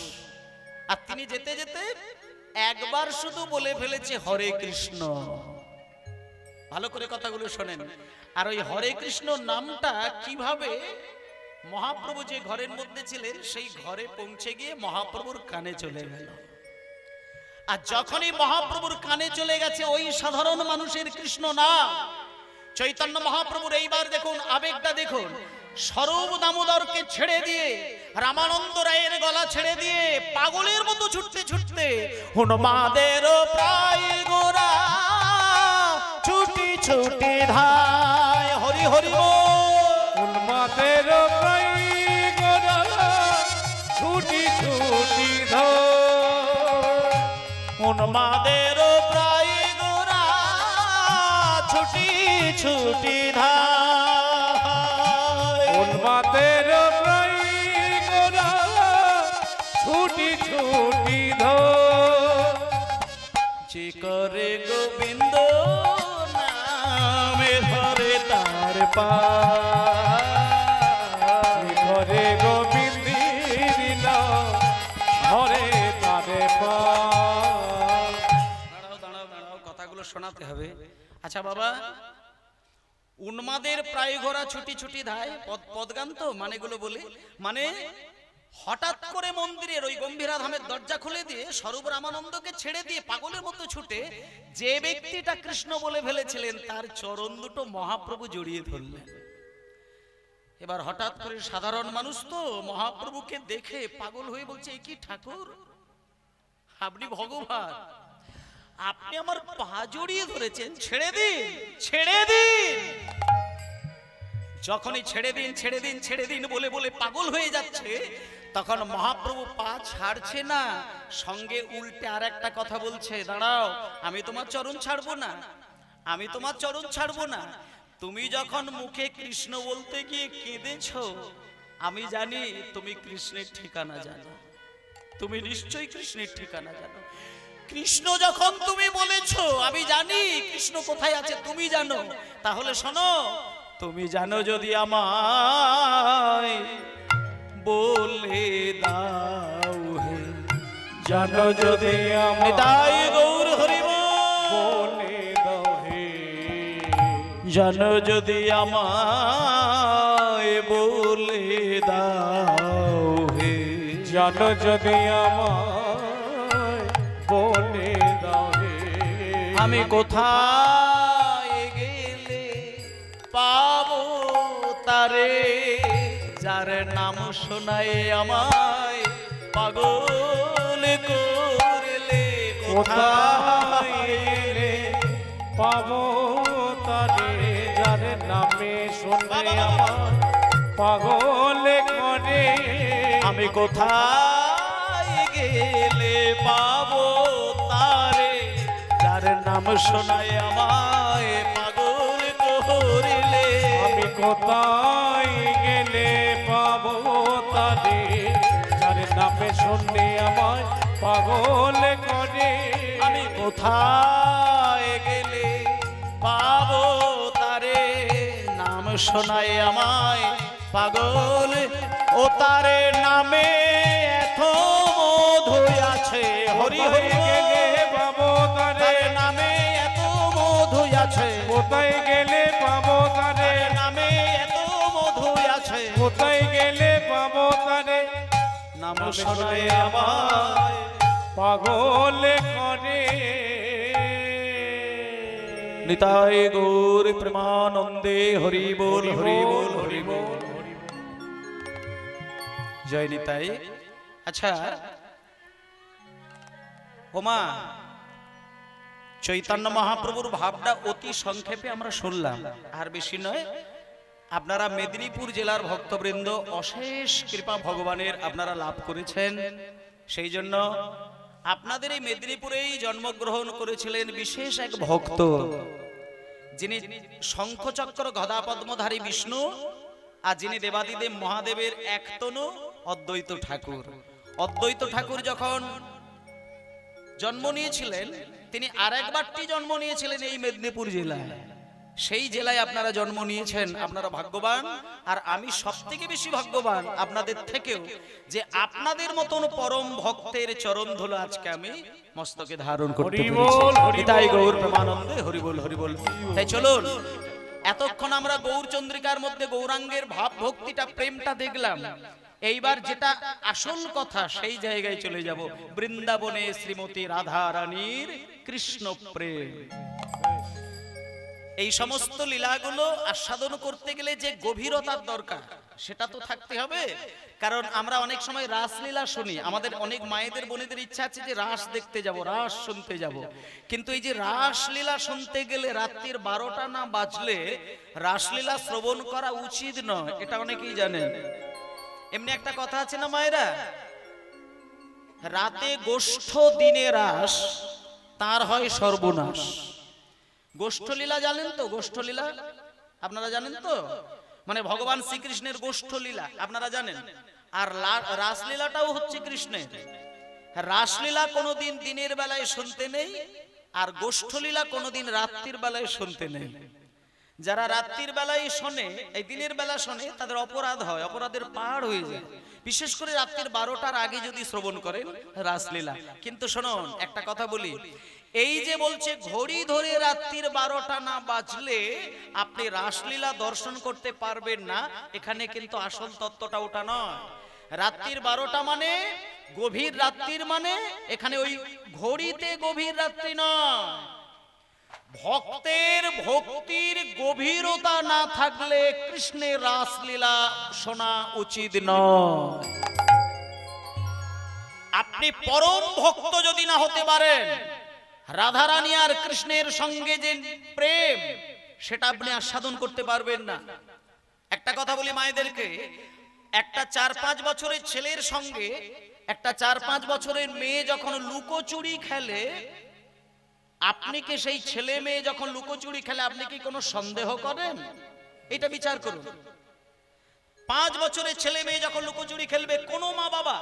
আর তিনি যেতে যেতে একবার শুধু বলে ফেলেছে হরে কৃষ্ণ। ভালো করে কথাগুলো শোনেন। আর ওই হরে কৃষ্ণ নামটা কিভাবে মহাপ্রভু যে ঘরের মধ্যে ছিলেন সেই ঘরে পৌঁছে গিয়ে মহাপ্রভুর কানে চলে গেল। আর যখনই মহাপ্রভুর কানে চলে গেছে ওই সাধারণ মানুষের কৃষ্ণ নাম, চৈতন্য মহাপ্রভুর এইবার দেখুন আবেগটা দেখুন। স্বরূপ দামোদরকে ছেড়ে দিয়ে, রামানন্দ রায়ের গলা ছেড়ে দিয়ে পাগলের মতো ছুটতে ছুটতে হনুমাদের প্রায় গোরা ছুটি ছুটি ধায়, হরি হরি উন্মাদের প্রায় গোরা ছুটি ছুটি উন্মাদের প্রায় গোরা ছুটি ছুটি ধায়, উন্মাদের প্রায় গোরা ছুটি ছুটি যে করে গোবিন্দ নামে ধরে তার পা, ঘরে গোবিন্দির ঘরে তারে পা। দাঁড়াও দাঁড়াও দাঁড়াও, কথাগুলো শোনাতে হবে। আচ্ছা বাবা, উন্মাদের প্রায় ঘোড়া ছুটি ছুটি ধায়, পদগান তো মানেগুলো বলি। মানে হঠাৎ করে মন্দিরের ওই গম্ভীরা ধামের দরজা খুলে দিয়ে স্বরূপ রামানন্দকে ছেড়ে দিয়ে পাগলের মতো ছুটে যে ব্যক্তিটা কৃষ্ণ বলে ফেলেছিলেন তার চরণ দুটো মহাপ্রভু জড়িয়ে ধরলেন। এবার হঠাৎ করে সাধারণ মানুষ তো মহাপ্রভুকে দেখে পাগল হয়ে বলছে, এ কি ঠাকুর, আপনি ভগবান, আপনি আমার পা জড়িয়ে ধরেছেন, ছেড়ে দিন ছেড়ে দিন। যখনই ছেড়ে দিন ছেড়ে দিন ছেড়ে দিন বলে বলে পাগল হয়ে যাচ্ছে, তখন মহাপ্রভু পা ছাড়ছে না, সঙ্গে উল্টে আর একটা কথা বলছে, দাঁড়াও, আমি তোমার চরণ ছাড়বো না, আমি তোমার চরণ ছাড়বো না। তুমি যখন মুখে কৃষ্ণ বলতে গিয়ে কেঁদেছো, আমি জানি তুমি কৃষ্ণের ঠিকানা জানো, তুমি নিশ্চয়ই কৃষ্ণের ঠিকানা জানো। কৃষ্ণ যখন তুমি বলেছো, আমি জানি কৃষ্ণ কোথায় আছে তুমি জানো, তাহলে শোনো, তুমি জানো যদি আমায় বলে দাও হে, জানো যদি তাই গৌর হরিব বলে দাও হে, জানো যদি আমায় বলে দাও হে, জানো যদি আমায় বলে দাও হে, আমি কোথায় গেলে পাবো তারে, যার নাম শোনায় আমায় পাগল করলে, কোথায় গেলে পাবো তারে, যার নামে শুনে আমার পাগল করে। আমি কোথায় গেলে পাবো তারে, যার নাম শোনায় আমায় পাগল করিলে। আমি কোথায় গেলে পাবো তারে, যার নামে শুনে আমায় পাগল করে। আমি কোথায় গেলে পাবো তারে, নাম শোনায় আমায় পাগল। ও তারে নামে এত মধু আছে, হরি হরি গেলে পাবো তারে, তার নামে এত মধু আছে। কোথায় গেলে পাবো তারে, তার নামে এত মধু আছে। কোথায় গেলে পাবো তারে, নাম শোনায় আমায় পাগল করে। নিতাই গৌর প্রেমানন্দে, হরি বল হরি বল হরি বল। জয় নিতাই। আচ্ছা ওমা, চৈতন্য মহাপ্রভুর ভাবটা অতি সংক্ষেপে আমরা শুনলাম, আর বেশি নয়। আপনারা মেদিনীপুর জেলার ভক্তবৃন্দ অশেষ কৃপা ভগবানের আপনারা লাভ করেছেন। সেই জন্য আপনাদের এই মেদিনীপুরেই জন্মগ্রহণ করেছিলেন বিশেষ এক ভক্ত, যিনি শঙ্খচক্র গদা পদ্মধারী বিষ্ণু, আর যিনি দেবাদিদেব মহাদেবের একতনু অদ্বৈত ঠাকুর। অদ্বৈত ঠাকুর যখন জন্ম নিয়েছিলেন, তিনি আরেকবারটি জন্ম নিয়েছিলেন এই মেদিনীপুর জেলায়। সেই জেলায় আপনারা জন্ম নিয়েছেন, আপনারা ভাগ্যবান। আর আমি সবথেকে বেশি ভাগ্যবান আপনাদের থেকেও, যে আপনাদের মতন পরম ভক্তের চরণ ধুলো আজকে আমি মস্তকে ধারণ করতে পেরেছি। তাই গৌর প্রেমানন্দে হরি বল হরি বল। তাই চলুন, এতক্ষণ আমরা গৌর চন্দ্রিকার মধ্যে গৌরাঙ্গের ভাব ভক্তিটা, প্রেমটা দেখলাম। এইবার যেটা আসল কথা, সেই জায়গায় চলে যাব। বৃন্দাবনে শ্রীমতী রাধা রানীর কৃষ্ণ প্রেম। এই সমস্ত লীলাগুলো আস্বাদন করতে গেলে যে গভীরতার দরকার, সেটা তো থাকতে হবে। কারণ আমরা অনেক সময় রাসলীলা শুনি, আমাদের অনেক মায়েদের বোনেদের ইচ্ছা আছে যে রাস দেখতে যাব, রাস শুনতে যাব। কিন্তু এই যে রাসলীলা শুনতে গেলে রাত্রির 12টা না বাজলে রাসলীলা শ্রবণ করা উচিত নয়, এটা অনেকেই জানেন। এমনি একটা কথা আছে না মায়েরা, রাতে গোষ্ঠ দিনে রাস, তার হয় সর্বনাশ। গোষ্ঠলীলা জানেন তো? গোষ্ঠলীলা আপনারা জানেন তো? মানে ভগবান শ্রীকৃষ্ণের গোষ্ঠলীলা আপনারা জানেন। আর রাসলীলাটাও হচ্ছে কৃষ্ণের। রাসলীলা কোনোদিন দিনের বেলায় শুনতে নেই, আর গোষ্ঠলীলা কোনোদিন রাত্রির বেলায় শুনতে নেই। যারা রাত্রির বেলায় শোনে, এই দিনের বেলা শোনে, তাদের অপরাধ হয়, অপরাধের পাহাড় হয়ে যায়। বিশেষ করে রাত্রির 12টার আগে যদি শ্রবণ করেন রাসলীলা। কিন্তু শুনুন, একটা কথা বলি, এই যে বলছে ঘড়ি ধরে রাত্রির 12টা না বাজলে আপনি রাসলীলা দর্শন করতে পারবেন না, এখানে কিন্তু আসল তত্ত্বটা ওটা নয়। রাত্রির 12টা মানে গভীর রাত্রির, মানে এখানে ওই ঘড়িতে গভীর রাত্রি নয়। ভক্তের ভক্তির গভীরতা না থাকলে কৃষ্ণের রাসলীলা শোনা উচিত নয়। আপনি পরম ভক্ত যদি না হতে পারেন, রাধারানী আর কৃষ্ণের সঙ্গে যে প্রেম, সেটা আপনি আস্বাদন করতে পারবেন না। একটা কথা বলি মায়েদেরকে, একটা 4-5 বছরের ছেলের সঙ্গে একটা 4-5 বছরের মেয়ে যখন লুকোচুরি খেলে, আপনি কি সেই ছেলে মেয়ে যখন লুকোচুরি খেলে আপনি কি কোনো সন্দেহ করেন? এটা বিচার করুন। 5 বছরের ছেলে মেয়ে যখন লুকোচুরি খেলবে, কোনো মা বাবা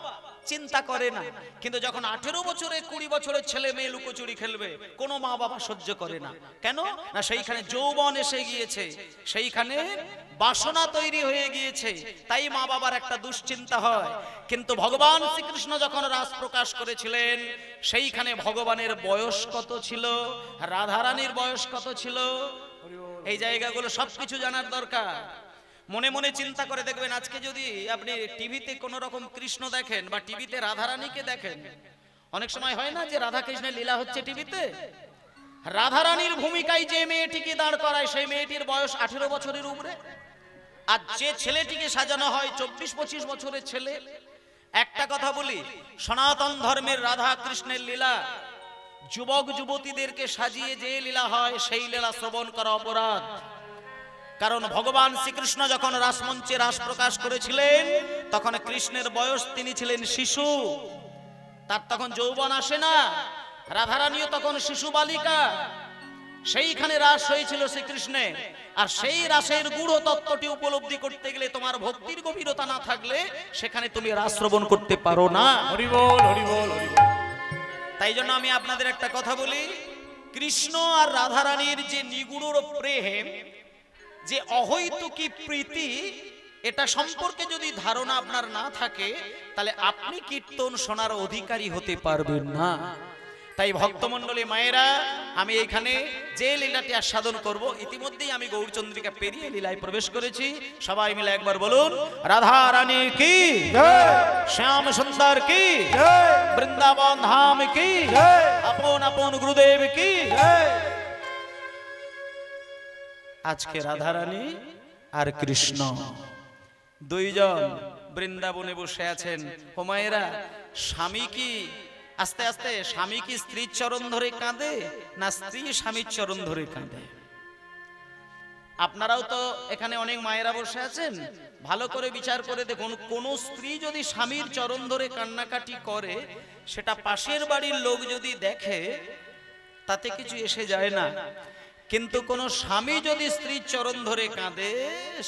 চিন্তা করে না। কিন্তু যখন 18 বছরের 20 বছরের ছেলে মেয়ে লুকোচুরি খেলবে, কোনো মা বাবা সহ্য করে না। কেন না? সেইখানে যৌবন এসে গিয়েছে, সেইখানে বাসনা তৈরি হয়ে গিয়েছে, তাই মা বাবার একটা দুশ্চিন্তা হয়। কিন্তু ভগবান শ্রীকৃষ্ণ যখন রাস প্রকাশ করেছিলেন, সেইখানে ভগবানের বয়স কত ছিল, রাধারানীর বয়স কত ছিল, এই জায়গাগুলো সবকিছু জানার দরকার। মনে মনে চিন্তা করে দেখবেন, আজকে যদি আপনি টিভিতে কোন রকম কৃষ্ণ দেখেন বা টিভিতে রাধারানীকে দেখেন, অনেক সময় হয় না যে রাধা কৃষ্ণের লীলা হচ্ছে টিভিতে, রাধারানীর ভূমিকায় যে মেয়েটিকে দাঁড় করায়, সেই মেয়েটির বয়স 18 বছরের উপরে। আর যে ছেলেটিকে সাজানো হয় 24-25 বছরের ছেলে। একটা কথা বলি, সনাতন ধর্মের রাধা কৃষ্ণের লীলা যুবক যুবতীদেরকে সাজিয়ে যে লীলা হয় সেই লীলা শ্রবণ করা অপরাধ। কারণ ভগবান শ্রীকৃষ্ণ যখন রাসমঞ্চে রাস প্রকাশ করেছিলেন তখন কৃষ্ণের বয়স তিনি ছিলেন শিশু, তার তখন যৌবন আসে না। রাধারানীও তখন শিশু বালিকা, সেইখানে রাস হয়েছিল শ্রীকৃষ্ণের। আর সেই রাসের গূঢ় তত্ত্বটি উপলব্ধি করতে গেলে তোমার ভক্তির গভীরতা না থাকলে সেখানে তুমি রাস শ্রবণ করতে পারো না। হরি বল, হরি বল, হরি বল। তাই জন্য আমি আপনাদের একটা কথা বলি, কৃষ্ণ আর রাধারানীর যে নিগুড় প্রেম, যে অহৈতুকী প্রীতি, এটা সম্পর্কে যদি ধারণা আপনার না থাকে তাহলে আপনি কীর্তন শোনার অধিকারী হতে পারবেন না। তাই ভক্তমণ্ডলী মায়েরা, আমি এখানে যে লীলাটি আস্বাদন করব, ইতিমধ্যেই আমি গৌরচন্দ্রিকা পেরিয়ে লীলায় প্রবেশ করেছি। সবাই মিলে একবার বলুন, রাধা রানী কি জয়, শ্যাম সুন্দর কি জয়, বৃন্দাবন ধাম কি জয়, আপন আপন গুরুদেব কি। জয়। আজকে রাধারানী আর কৃষ্ণ দুইজন বৃন্দাবনে বসে আছেন। হোমায়েরা, স্বামী কি আস্তে আস্তে স্বামী কি স্ত্রীর চরণ ধরে কাঁদে, না স্ত্রী স্বামীর চরণ ধরে কাঁদে? আপনারাও তো এখানে অনেক মায়েরা বসে আছেন, ভালো করে বিচার করে দেখুন, কোন স্ত্রী যদি স্বামীর চরণ ধরে কান্নাকাটি করে, সেটা পাশের বাড়ির লোক যদি দেখে তাতে কিছু এসে যায় না। কিন্তু কোন স্বামী যদি স্ত্রীর চরণ ধরে কাঁদে,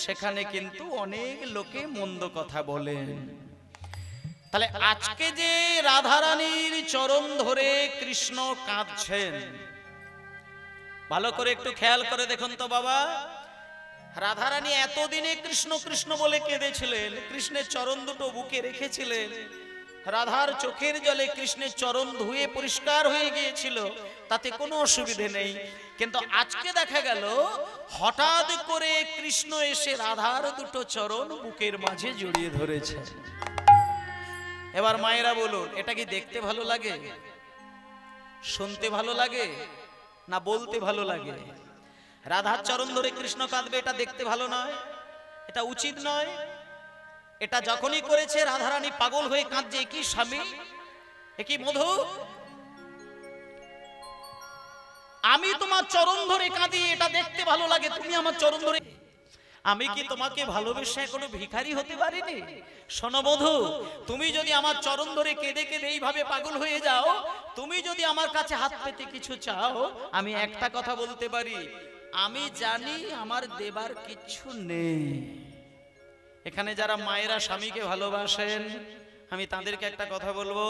সেখানে কিন্তু অনেক লোকে মন্দ কথা বলেন। তাহলে আজকে যে রাধারানীর চরণ ধরে কৃষ্ণ কাঁদছেন, ভালো করে একটু খেয়াল করে দেখুন তো বাবা। রাধারানী এতদিনে কৃষ্ণ কৃষ্ণ বলে কেঁদেছিলেন, কৃষ্ণের চরণ দুটো বুকে রেখেছিলেন, রাধার চোখের জলে কৃষ্ণের চরণ ধুয়ে পরিষ্কার হয়ে গিয়েছিল, তাতে কোনো অসুবিধে নেই। কিন্তু আজকে দেখা গেল হঠাৎ করে কৃষ্ণ এসে রাধার দুটো চরণ বুকের মাঝে জড়িয়ে ধরেছে। এবার মায়েরা বলুন, এটা কি দেখতে ভালো লাগে, শুনতে ভালো লাগে, না বলতে ভালো লাগে? রাধার চরণ ধরে কৃষ্ণ কাঁদবে, এটা দেখতে ভালো নয়, এটা উচিত নয়। এটা যখনই করেছে রাধারানী পাগল হয়ে কাঁদছে, কি স্বামী, কি মধু, আমি তোমার চরণ ধরে কাঁদি, এটা দেখতে ভালো লাগে, তুমি আমার চরণ ধরে। আমি কি তোমাকে ভালোবেসে এখনো ভিখারি হতে পারিনি? শোনো মধু, তুমি যদি আমার চরণ ধরে কেঁদে কেঁদে এইভাবে পাগল হয়ে যাও, তুমি যদি আমার কাছে হাত পেতে কিছু চাও, আমি একটা কথা বলতে পারি, আমি জানি আমার দেবার কিচ্ছু নেই। এখানে যারা মায়েরা স্বামীকে ভালোবাসেন, আমি তাদেরকে একটা কথা বলবো,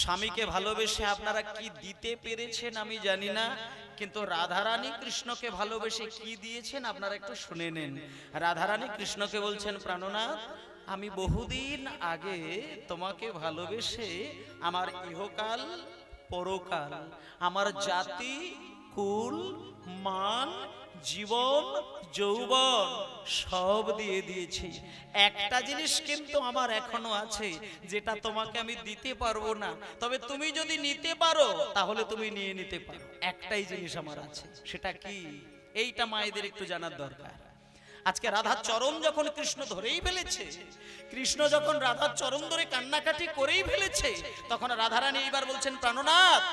স্বামীকে ভালোবেসে আপনারা কি দিতে পেরেছেন আমি জানি না, কিন্তু রাধারানী কৃষ্ণকে ভালোবেসে কি দিয়েছেন আপনারা একটু শুনে নেন। রাধারানী কৃষ্ণকে বলছেন, প্রাণনাথ, আমি বহুদিন আগে তোমাকে ভালোবেসে আমার ইহকাল পরকাল, আমার জাতি কুল মান জীবন যৌবন সব দিয়ে দিয়েছি। একটা জিনিস কিন্তু আমার এখনো আছে, যেটা তোমাকে আমি দিতে পারবো না, তবে তুমি যদি নিতে পারো তাহলে তুমি নিয়ে নিতে পারো। একটাই জিনিস আমার আছে, সেটা কি? এইটা মায়েদের একটু জানার দরকার। আজকে রাধার চরণ যখন কৃষ্ণ ধরেই ফেলেছে, কৃষ্ণ যখন রাধার চরণ ধরে কান্নাকাটি করেই ফেলেছে, তখন রাধারানী এইবার বলছেন, প্রাণনাথ,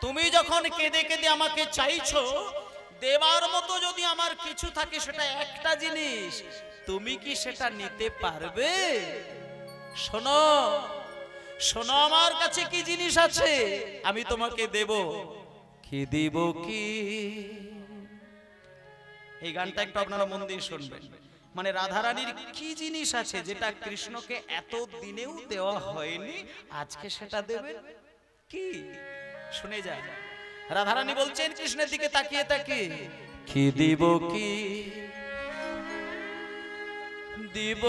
তুমি যখন কেঁদে কেঁদে আমাকে চাইছো, দেবার মতো যদি আমার কিছু থাকে, সেটা একটা জিনিস, তুমি কি সেটা নিতে পারবে? শোনো শোনো, আমার কাছে কি জিনিস আছে আমি তোমাকে দেব। কি দেব কি? এই গানটা একটু আপনারা মন দিয়ে শুনবেন। মানে রাধারানীর কি জিনিস আছে যেটা কৃষ্ণকে এত দিনেও দেওয়া হয়নি, আজকে সেটা দেবে? কি? শুনে যায়। রাধারানী বলছেন কৃষ্ণের দিকে তাকিয়ে তাকিয়ে, কি দিব কি দিব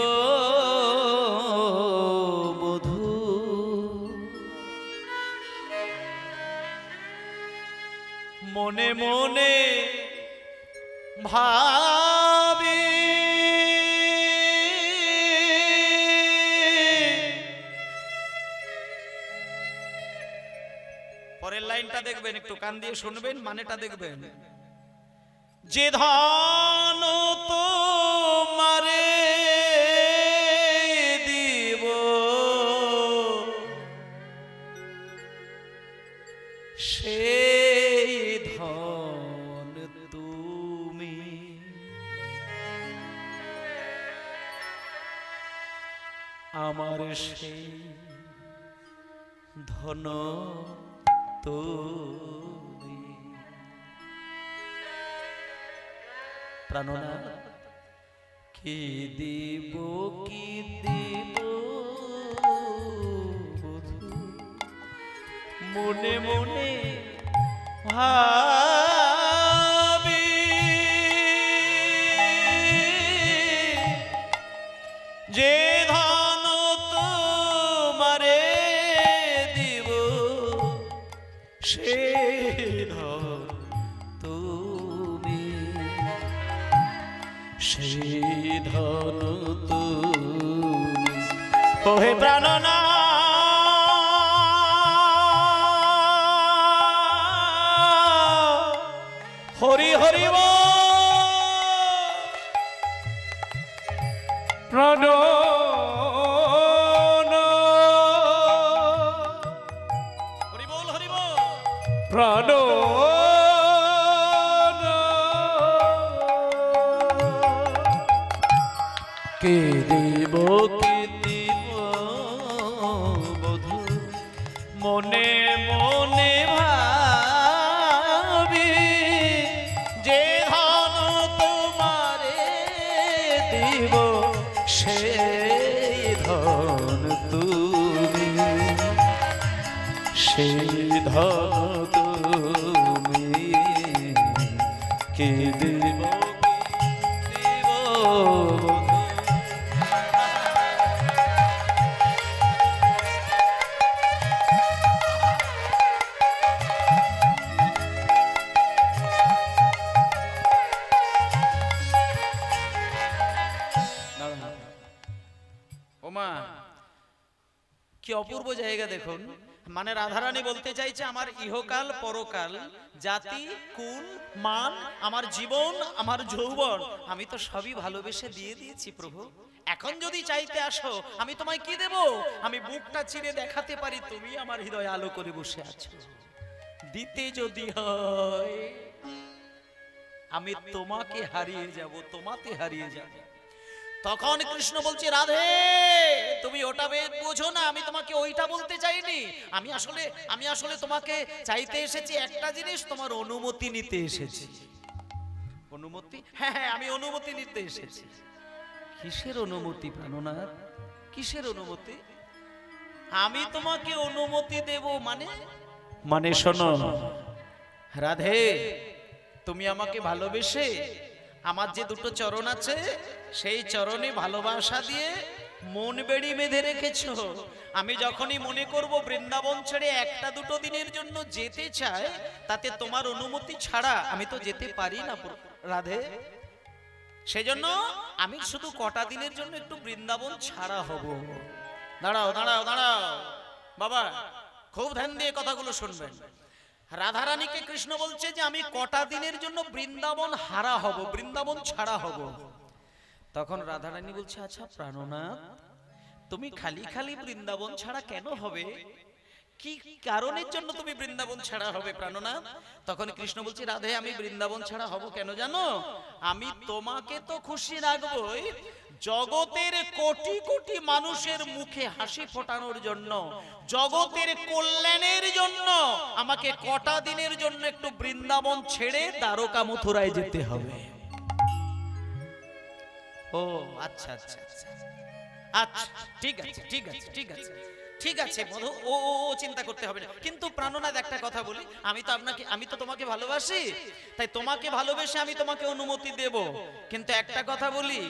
বধূ, মনে মনে ভাবি পরের লাইনটা দেখবেন, একটু কান দিয়ে শুনবেন, মানেটা দেখবেন। যে ধন তোমারে দিব সে আমার সেই ধন তুমি। প্রাণনাথ কি দিব কি দিব বধূ, মনে মনে ভাবি যে ধন তোমারে দিব সে ধন তুমি, সেই ধন তুমি। ওহে প্রাণনা হরি হরি বল। প্রাণ হরি বল হরি বল। প্রাণ কে দেব কে দেব বধূ, মনে মনে ভাবি যে ধন তোমারে দেব সেই ধন তুমি, সেই ধন তুমি। কে দেব কে দেব বধূ। ওমা কি অপূর্ব জায়গা দেখুন। মানে রাধারানী বলতে চাইছে আমার ইহকাল পরকাল, জাতি কুল মান, আমার জীবন আমার যৌবন আমি তো সবই ভালোবেসে দিয়ে দিয়েছি প্রভু। এখন যদি চাইতে আসো আমি তোমায় কি দেব? আমি বুকটা চিরে দেখাতে পারি তুমি আমার হৃদয় আলো করে বসে আছো। দিতে যদি হয় আমি তোমাকে হারিয়ে যাব, তোমাতে হারিয়ে যাব। তখন কৃষ্ণ বলছে রাধে তুমি ওটা বোঝো না, আমি তোমাকে ওইটা বলতে চাইনি। আমি আসলে তোমাকে চাইতে এসেছি একটা জিনিস, তোমার অনুমতি নিতে এসেছি। অনুমতি? হ্যাঁ হ্যাঁ আমি অনুমতি নিতে এসেছি। কিসের অনুমতি প্রাণনাথ? কিসের অনুমতি? আমি তোমাকে অনুমতি দেব মানে শোনো রাধে, তুমি আমাকে ভালোবেসে আমার যে দুটো চরণ আছে সেই চরণে ভালোবাসা দিয়ে মন বেড়ি বেঁধে রেখেছো। আমি যখনই মনে করব বৃন্দাবন ছেড়ে একটা দুটো দিনের জন্য যেতে চাই, তাতে তোমার অনুমতি ছাড়া আমি তো যেতে পারি না রাধে। সেজন্য আমি শুধু কটা দিনের জন্য একটু বৃন্দাবন ছাড়া হব। দাঁড়াও দাঁড়াও দাঁড়াও বাবা, খুব ধ্যান দিয়ে কথাগুলো শুনবেন। রাধারানীকে কৃষ্ণ বলছে যে আমি কটা দিনের জন্য বৃন্দাবন হারা হব, বৃন্দাবন ছাড়া হব। তখন রাধারানী বলছে আচ্ছা প্রাণনাথ তুমি খালি খালি বৃন্দাবন ছাড়া কেন হবে? কি কারণের জন্য তুমি বৃন্দাবন ছাড়া হবে প্রাণনাথ? তখন কৃষ্ণ বলছে রাধে আমি বৃন্দাবন ছাড়া হব কেন জানো? আমি তোমাকে তো খুশি রাখবই, জগতের কোটি কোটি মানুষের মুখে হাসি ফোটানোর জন্য, জগতের কল্যাণের জন্য আমাকে কটা দিনের জন্য একটু বৃন্দাবন ছেড়ে দ্বারকা মথুরায় যেতে হবে। ও আচ্ছা আচ্ছা আচ্ছা আচ্ছা ঠিক আছে ঠিক আছে ঠিক আছে ঠিক আছে বধূ, ও চিন্তা করতে হবে না। কিন্তু প্রাণনাথ একটা কথা বলি, আমি তো তোমাকে ভালোবাসি, তাই তোমাকে ভালোবেসে আমি তোমাকে অনুমতি দেব। কিন্তু একটা কথা বলি,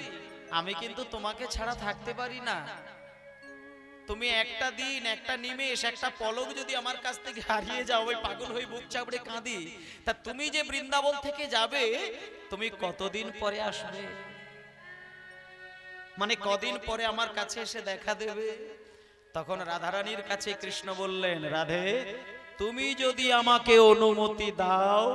আমি কিন্তু তোমাকে ছাড়া থাকতে পারি না। তুমি একটা দিন, একটা নিমেষ, একটা পলক যদি আমার কাছ থেকে হারিয়ে যাও, ওই পাগল হয়ে বুক চাপড়ে কাঁদি। তা তুমি যে বৃন্দাবন থেকে যাবে, তুমি কতদিন পরে আসবে? মানে কদিন পরে আমার কাছে এসে দেখা দেবে? তখন রাধারানীর কাছে কৃষ্ণ বললেন রাধে তুমি যদি আমাকে অনুমতি দাও,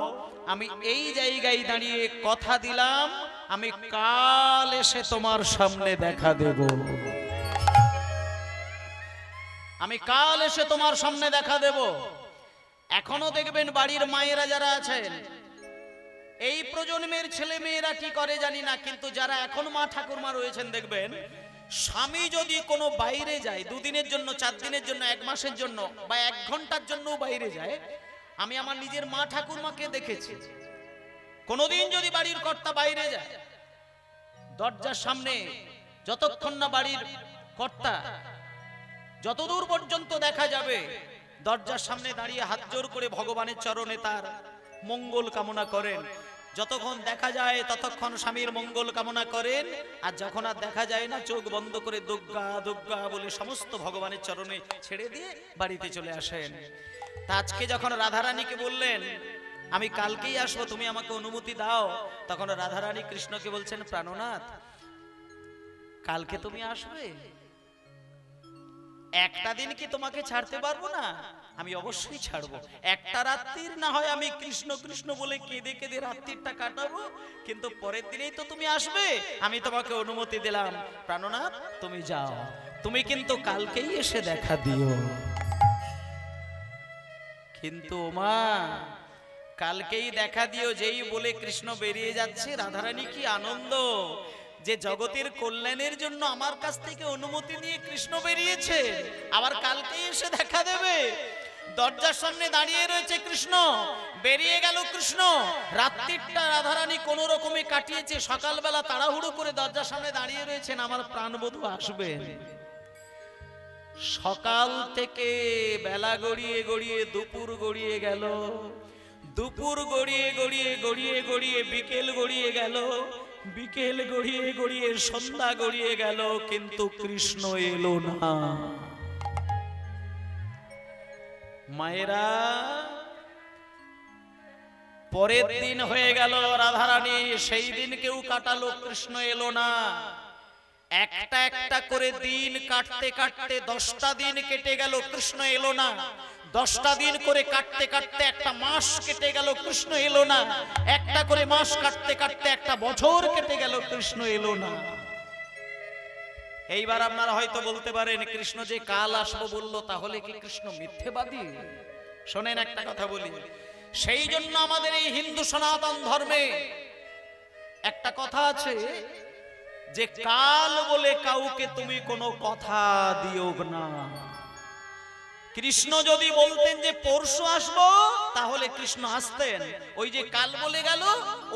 আমি এই জায়গায় দাঁড়িয়ে কথা দিলাম আমি কাল এসে তোমার সামনে দেখা দেব। আমি কাল এসে তোমার সামনে দেখা দেব। এখনো দেখবেন বাড়ির মায়েরা যারা আছেন, এই প্রজন্মের ছেলে মেয়েরা কি করে জানি না, কিন্তু যারা এখন মা ঠাকুরমা রয়েছেন দেখবেন স্বামী যদি কোনো বাইরে যায়, দুদিনের জন্য, 4 দিনের জন্য, 1 মাসের জন্য বা 1 ঘন্টার জন্য বাইরে যায়, আমি আমার নিজের মা ঠাকুরমাকে দেখেছি, কোনোদিন যদি বাড়ির কর্তা বাইরে যায়, দরজার সামনে যতক্ষণ না বাড়ির কর্তা, যতদূর পর্যন্ত দেখা যাবে, দরজার সামনে দাঁড়িয়ে হাত জোর করে ভগবানের চরণে তার মঙ্গল কামনা করেন। যতক্ষণ দেখা যায় ততক্ষণ স্বামীর মঙ্গল কামনা করেন, আর যখন আর দেখা যায় না, চোখ বন্ধ করে দুর্গা দুর্গা বলে সমস্ত ভগবানের চরণে ছেড়ে দিয়ে বাড়িতে চলে আসেন। তা আজকে যখন রাধারানীকে বললেন আমি কালকেই আসবো, তুমি আমাকে অনুমতি দাও, তখন রাধারানী কৃষ্ণকে বলছেন, প্রাণনাথ, কালকে তুমি আসবে, একটা দিন কি তোমাকে ছাড়তে পারবো না? আমি অবশ্যই ছাড়বো। একটা রাত্রির না হয় আমি কৃষ্ণ কৃষ্ণ বলে কেঁদে কেঁদে রাত্রিটা কাটাবো, কিন্তু পরের দিনেই তো তুমি আসবে, আমি তোমাকে অনুমতি দিলাম, প্রাণনাথ তুমি যাও, তুমি কিন্তু কালকেই এসে দেখা দিও। কিন্তু মা, কালকেই দেখা দিও যেই বলে কৃষ্ণ বেরিয়ে যাচ্ছে, রাধারানী কি আনন্দ যে জগতের কল্যাণের জন্য আমার কাছ থেকে অনুমতি নিয়ে কৃষ্ণ বেরিয়েছে, আবার কালকেই এসে দেখা দেবে। দরজার সামনে দাঁড়িয়ে রয়েছে কৃষ্ণ, বেরিয়ে গেল কৃষ্ণ, রাত্রিটা রাধারানী কোন রকমে কাটিয়েছে, সকালবেলা তাড়াহুড়ো করে দরজার সামনে দাঁড়িয়ে রয়েছেন, আমার প্রাণবধূ আসবে। সকাল থেকে বেলা গড়িয়ে গড়িয়ে দুপুর গড়িয়ে গেল, দুপুর গড়িয়ে গড়িয়ে গড়িয়ে গড়িয়ে বিকেল গড়িয়ে গেল, বিকেল গড়িয়ে গড়িয়ে সন্ধ্যা গড়িয়ে গেল, কিন্তু কৃষ্ণ এলো না। মায়েরা, পরের দিন হয়ে গেল, রাধারানী সেই দিন কেউ কাটালো, কৃষ্ণ এলো না। একটা একটা করে দিন কাটতে কাটতে 10টা দিন কেটে গেল, কৃষ্ণ এলো না। 10টা দিন করে কাটতে কাটতে একটা মাস কেটে গেল, কৃষ্ণ এলো না। একটা করে মাস কাটতে কাটতে একটা বছর কেটে গেল, কৃষ্ণ এলো না। এইবার আপনারা হয়তো বলতে পারেন, কৃষ্ণ যে কাল আসবো বললো, তাহলে কি কৃষ্ণ মিথ্যেবাদী? শোনেন একটা কথা বলি, সেই জন্য আমাদের এই হিন্দু সনাতন ধর্মে একটা কথা আছে যে কাল বলে কাউকে তুমি কোনো কথা দিও না। কৃষ্ণ যদি বলতেন যে পরশু আসবো, তাহলে কৃষ্ণ আসতেন। ওই যে কাল বলে গেল,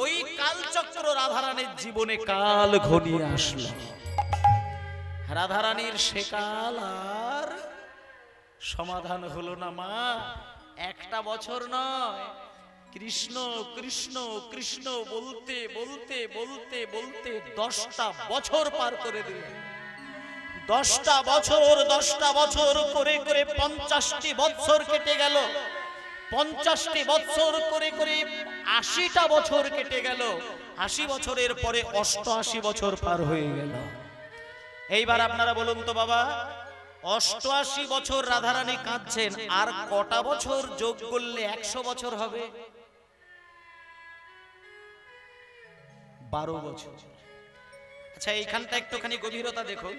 ওই কালচক্র রাধারানীর জীবনে কাল ঘনিয়ে আসলো। রাধারানীর সে কাল আর সমাধান হলো না। মা, একটা বছর নয়, কৃষ্ণ কৃষ্ণ কৃষ্ণ বলতে বলতে বলতে বলতে 10টা বছর পার করে দিল। 10টা বছর 10টা বছর করে করে 50টি বছর কেটে গেল। 50টি বছর করে করে 80টা বছর কেটে গেল। 80 বছরের পরে 88 বছর পার হয়ে গেল। এইবার আপনারা বলুন তো বাবা, 88 বছর রাধারানী কাঁদছেন, আর কটা বছর যোগ করলে 100 বছর হবে? 12 বছর। আচ্ছা, এইখানটা একটুখানি গভীরতা দেখুন।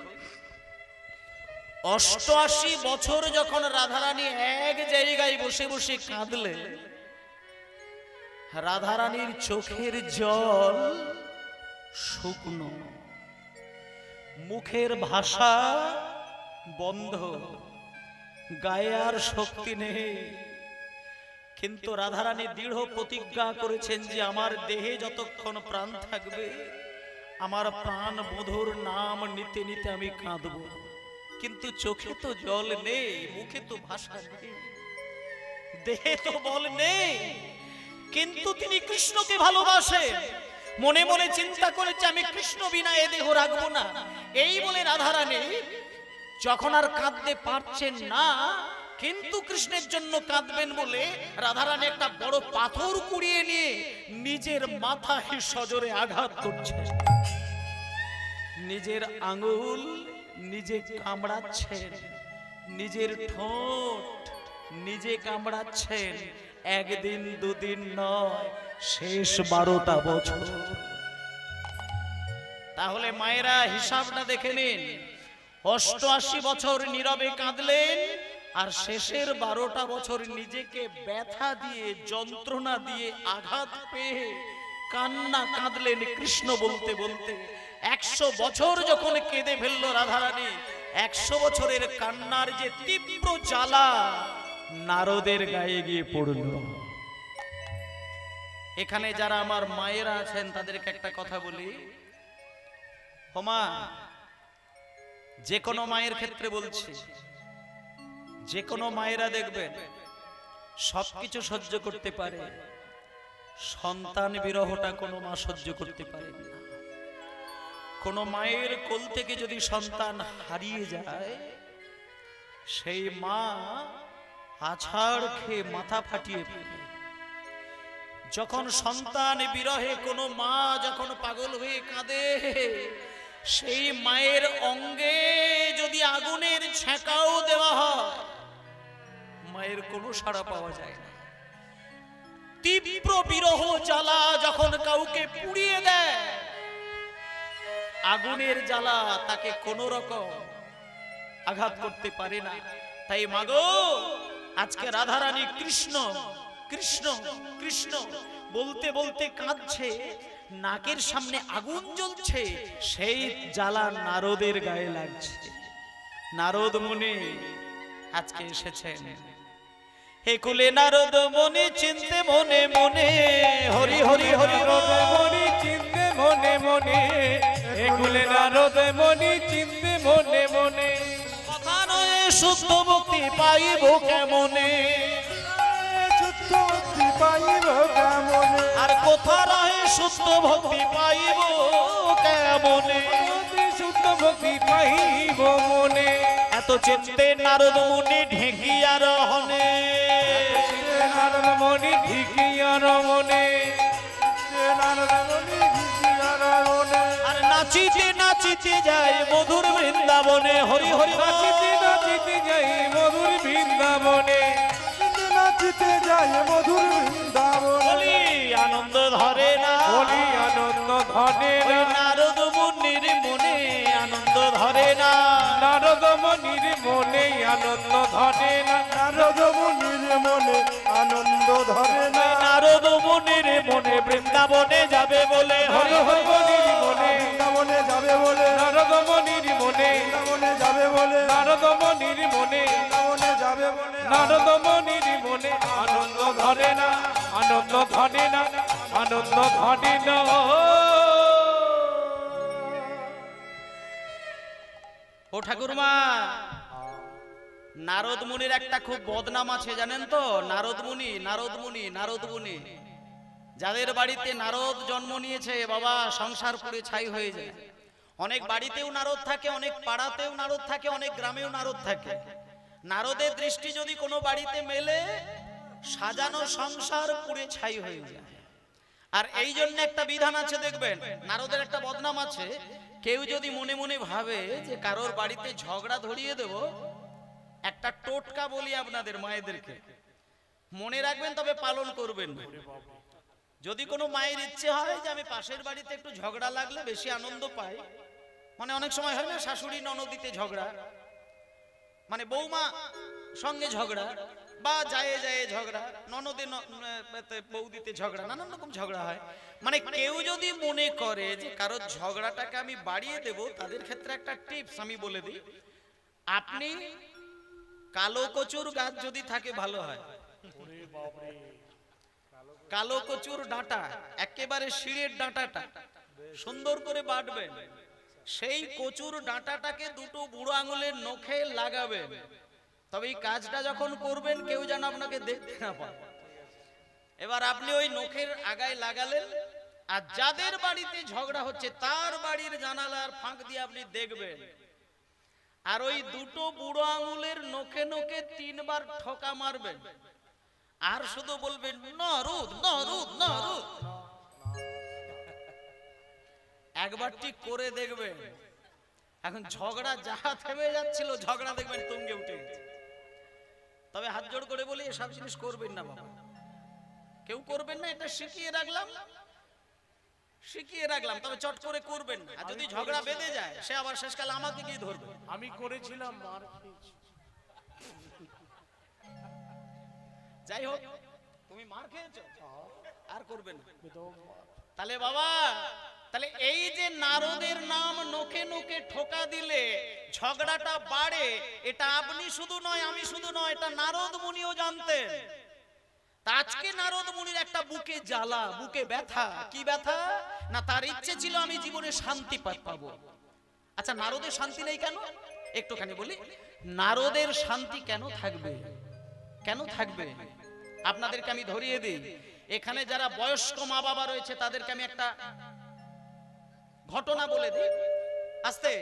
88 বছর যখন রাধারানী এক জায়গায় বসে বসে কাঁদলেন, রাধারানীর চোখের জল শুকনো, মুখের ভাষা বন্ধ, গায়ে আর শক্তি নেই। কিন্তু রাধারানী দৃঢ় প্রতিজ্ঞা করেছেন যে আমার দেহে যতক্ষণ প্রাণ থাকবে, আমার প্রাণ বধূর নাম নিতে নিতে আমি কাঁদব। কিন্তু চোখে তো জল নেই, মুখে তো ভাষা নেই, দেহে তো বল নেই, কিন্তু তিনি কৃষ্ণকে ভালোবাসেন। মনে মনে চিন্তা করেছে আমি কৃষ্ণ বিনা এ দেহ রাখবো না। এই বলে রাধারানী যখন আর কাঁদতে পারছেন না, কিন্তু কৃষ্ণের জন্য কাঁদবেন বলে রাধারানী একটা বড় পাথর কুড়িয়ে নিয়ে নিজের মাথায় সজোরে আঘাত করছে। নিজের আঙুল নিজে কামড়াচ্ছেন, নিজের ঠোঁট নিজে কামড়াচ্ছেন। একদিন দুদিন নয়, শেষ 12টা বছর। তাহলে মায়েরা হিসাবটা দেখে নিন, 88 বছর নীরবে কাঁদলেন, আর শেষের 12টা বছর নিজেকে ব্যথা দিয়ে, যন্ত্রণা দিয়ে, আঘাত পেয়ে কান্না কাঁদলেন কৃষ্ণ বলতে বলতে। 100 বছর যখন কেঁদে ফেললো রাধারানী, 100 বছরের কান্নার যে তীব্র জ্বালা নারদের গায়ে গিয়ে পড়লো। এখানে যারা আমার মায়েরা আছেন তাদেরকে একটা কথা বলি, হোমা, যে কোনো মায়ের ক্ষেত্রে বলছি, যে কোনো মায়েরা দেখবেন সবকিছু সহ্য করতে পারে, সন্তান বিরহটা কোনো মা সহ্য করতে পারে না। কোনো মায়ের কোল থেকে যদি সন্তান হারিয়ে যায়, সেই মা আছাড় খেয়ে মাথা ফাটিয়ে ফেলে। যখন সন্তান বিরহে কোনো মা যখন পাগল হয়ে কাঁদে, সেই মায়ের অঙ্গে যদি আগুনের ছ্যাঁকাও দেওয়া হয়, মায়ের কোনো সাড়া পাওয়া যায় না। তীব্র বিরহ জ্বালা যখন কাউকে পুড়িয়ে দেয়, আগুনের জ্বালা তাকে কোনো রকম আঘাত করতে পারে না। তাই মাগো, আজকে রাধারানী কৃষ্ণ কৃষ্ণ কৃষ্ণ বলতে বলতে কাঁদছে, নাকের সামনে আগুন জ্বলছে, সেই জ্বালা নারদের গায়ে লাগছে। নারদ মুনি আজকে এসেছেন। হে কুলে নারদ মুনি চিনতে মনে মনে, হরি হরি হরি মনি চিনতে মনে মনে, হে কুলে নারদ মনি চিনতে মনে মনে। কথা নয় শুদ্ধ মুক্তি পাইব কেমনে, শুদ্ধ মুক্তি পাইব কেমনে, আর কোথা রহে শুদ্ধ ভক্তি পাইব কেমনে, শুদ্ধ মুক্তি পাইব মনে। এত চিনতে নারদ মুনি ঢেকিয়ার হনে, নারদ মনি ঢিকিয়ার মনে, নারদ মনি ঢিকিয়ার মনে। আর নাচিতে নাচিতে যায় মধুর বৃন্দাবনে, হরি হরি নাচিতে নাচিতে যাই মধুর বৃন্দাবনে, নাচিতে যাই মধুর বৃন্দাবনে। বলি আনন্দ ধরে না, বলি আনন্দ ধরে ওই না, নারদ মুনির মনে আনন্দ ধরে না, নারদ মনির মনে আনন্দ ধরে না, নারদ মনির মনে আনন্দ ধরে না। ওই নারদ মুনির মনে বৃন্দাবনে যাবে বলে, হরি হরি মনির মনে বৃন্দাবনে যাবে বলে, নারদ মনির মনে বৃন্দাবনে যাবে বলে, নারদ মনির মনে বৃন্দাবনে যাবে বলে। নারদ মনির মনে আনন্দ ধরে না, আনন্দ ধরে না, আনন্দ ধরে না। ও ঠাকুরমা, নারদ মুনির একটা খুব বদনাম আছে জানেন তো? নারদ মুনি নারদ মুনি নারদ মুনি, যাদের বাড়িতে নারদ জন্ম নিয়েছে বাবা, সংসার পুড়ে ছাই হয়ে যায়। অনেক বাড়িতেও নারদ থাকে, অনেক পাড়াতেও নারদ থাকে, অনেক গ্রামেও নারদ থাকে। নারদের দৃষ্টি যদি কোনো বাড়িতে মেলে, সাজানো সংসার পুড়ে ছাই হয়ে যায়। আর এই জন্য একটা বিধান আছে দেখবেন, নারদের একটা বদনাম আছে। কেউ যদি মনে মনে ভাবে যে কারোর বাড়িতে ঝগড়া ধরিয়ে দেব, একটা টোটকা বলি আপনাদের মায়েদেরকে, মনে রাখবেন তবে পালন করবেন না। যদি কোনো মায়ের ইচ্ছে হয় যে আমি পাশের বাড়িতে একটু ঝগড়া লাগলে বেশি আনন্দ পাই, মানে অনেক সময় হয় না শাশুড়ি ননদিতে ঝগড়া, মানে বৌমা সঙ্গে ঝগড়া, বা যায় যায় ঝগড়া, ননদে বৌদিতে ঝগড়া, নানান রকম ঝগড়া হয়। মানে কেউ যদি মনে করে যে কারোর ঝগড়াটাকে আমি বাড়িয়ে দেব, তাদের ক্ষেত্রে একটা টিপস আমি বলে দিই। আপনি কালো কচুর গাছ যদি থাকে ভালো হয়, কালো কচুর ডাঁটা একেবারে শিরের ডাঁটাটা সুন্দর করে বাটবেন, সেই কচুর ডাঁটাটাকে দুটো বুড়ো আঙুলের নখে লাগাবেন। তবে এই কাজটা যখন করবেন কেউ যেন আপনাকে দেখতে না পায়। এবার আপনি ওই নখের আগায় লাগালেন, আর যাদের বাড়িতে ঝগড়া হচ্ছে তার বাড়ির জানালার ফাঁক দিয়ে আপনি দেখবেন, আর ওই দুটো বুড়ো আঙুলের নখে নখে 3 বার ঠোকা মারবেন, আর শুধু বলবেন নারদ নারদ নারদ। একবার ঠিক করে দেখবেন, এখন ঝগড়া যাহা থেমে যাচ্ছিল, ঝগড়া দেখবেন তুঙ্গে উঠে গেছে। তবে হাত জোড় করে বলি, এসব জিনিস করবেন না বাবা, কেউ করবেন না। এটা শিখিয়ে রাখলাম, শিখিয়ে রাখলাম, তবে চট করে করবেন না। আর যদি ঝগড়া বেঁধে যায়, সে আবার শেষকালে আমাকে গিয়ে ধরবে। আমি করেছিলাম, মার খেয়েছি। যাই হোক, তুমি মার খেয়েছো, আর করবেন না। তাহলে বাবা, তাহলে এই যে নারদের নাম নোকে নোকে ঠোকা দিলে ঝগড়াটা বাড়ে, এটা আপনি শুধু নয়, আমি শুধু নয়, এটা নারদ মুনিও জানতেন। তা আজকে নারদ মুনির একটা বুকে জ্বালা, বুকে ব্যথা। কি ব্যথা? না তার ইচ্ছে ছিল আমি জীবনে শান্তি পাবো। আচ্ছা, নারদের শান্তি নেই কেন? একটুখানি বলি, নারদের শান্তি কেন থাকবে? কেন থাকবে? আপনাদেরকে আমি ধরিয়ে দিই। এখানে যারা বয়স্ক মা বাবা রয়েছে তাদেরকে আমি একটা ঘটনা বলে দিই। আস্তে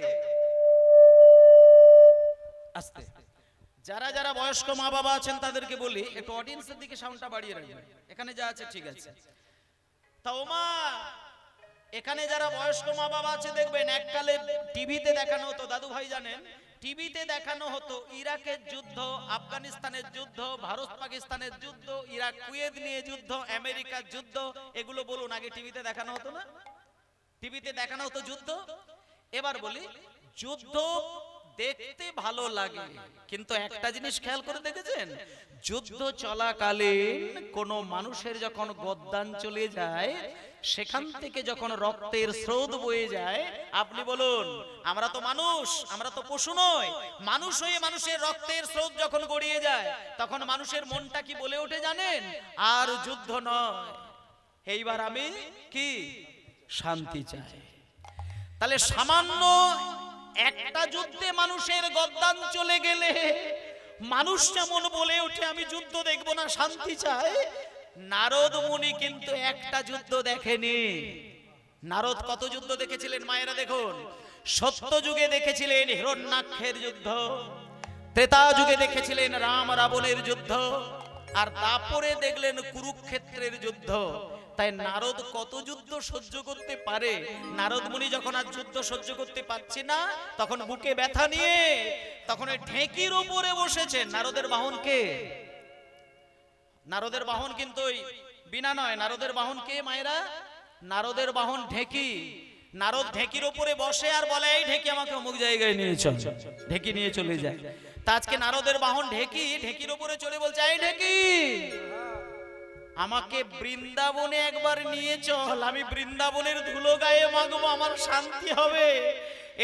আস্তে। যারা যারা বয়স্ক মা বাবা আছেন তাদেরকে বলি একটু অডিয়েন্সের দিকে সাউন্ডটা বাড়িয়ে রাখবেন। এখানে যা আছে ঠিক আছে। তা ওমা, এখানে যারা বয়স্ক মা বাবা আছে দেখবেন এককালে টিভিতে দেখানো হতো, দাদু ভাই জানেন, টিভিতে দেখানো হতো ইরাকের যুদ্ধ, আফগানিস্তানের যুদ্ধ, ভারত পাকিস্তানের যুদ্ধ, ইরাক কুয়েত নিয়ে যুদ্ধ, আমেরিকার যুদ্ধ, এগুলো বলুন আগে টিভিতে দেখানো হতো না? টিভিতে দেখানো হতো যুদ্ধ। এবার বলি, যুদ্ধ দেখতে ভালো লাগে, কিন্তু একটা জিনিস খেয়াল করে দেখেছেন, যুদ্ধ চলাকালীন কোন মানুষের যখন গদ্দান চলে যায়, সেখান থেকে যখন রক্তের স্রোত বয়ে যায়, আপনি বলুন, আমরা তো মানুষ, আমরা তো পশু নয়, মানুষ হয়ে মানুষের রক্তের স্রোত যখন গড়িয়ে যায়, তখন মানুষের মনটা কি বলে ওঠে জানেন? আর যুদ্ধ নয়, এইবার আমি কি শান্তি চাই। তাহলে সামান্য একটা যুদ্ধে মানুষের গদ্দান চলে গেলে মানুষ যেমন বলে ওঠে আমি যুদ্ধ দেখব না, শান্তি চাই, নারদ মুনি কিন্তু একটা যুদ্ধ দেখেনি। নারদ কত যুদ্ধ দেখেছিলেন মায়েরা দেখুন। সত্য যুগে দেখেছিলেন হিরণ্যাক্ষের যুদ্ধ, ত্রেতা যুগে দেখেছিলেন রাম রাবণের যুদ্ধ, আর তারপরে দেখলেন কুরুক্ষেত্রের যুদ্ধ। তাই নারদ কত যুদ্ধ সহ্য করতে পারে? নারদ মুনি যখন আর যুদ্ধ সহ্য করতে পারছে না, তখন বুকে ব্যথা নিয়ে তখন ওই ঢেকির উপরে বসেছেন। নারদের বাহন কে? নারদের বাহন কিন্তু ওই বিনা নয়। নারদের বাহন কে মায়েরা? নারদের বাহন ঢেকি। নারদ ঢেকির উপরে বসে আর বলে, এই ঢেকি আমাকে অমুক জায়গায় নিয়ে চল। ঢেকি নিয়ে চলে যায়। তা আজকে নারদের বাহন ঢেকি, ঢেকির উপরে চলে বলছে, এই ঢেকি আমাকে বৃন্দাবনে একবার নিয়ে চল, আমি বৃন্দাবনের ধুলো গায়ে মাগবো, আমার শান্তি হবে।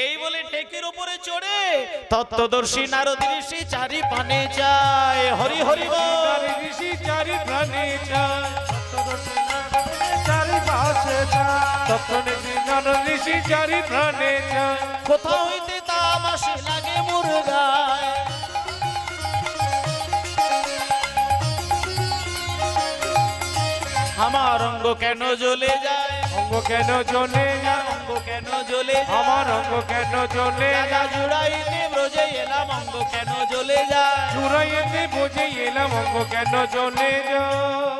এই বলে ঢেকির উপরে চড়ে তত্ত্বদর্শী নারদ ঋষি চারি পানে যায়। হরি হরি বল। ঋষি চারি প্রাণে যায়, তত্ত্বদর্শী নারদ চারি পাশে যায়, তত্ত্বদর্শী নারদ ঋষি চারি প্রাণে যায়। কোথাও হইতে তামাশে লাগে মুরগায়, আমার অঙ্গ কেন জ্বলে যায়, অঙ্গ কেন জ্বলে যায়, অঙ্গ কেন জ্বলে যায়, আমার অঙ্গ কেন জ্বলে যায়, জুড়াইতে ব্রজে এলাম, অঙ্গ কেন জ্বলে যায়, চুরাইতে বুঝে এলাম, অঙ্গ কেন জ্বলে যায়।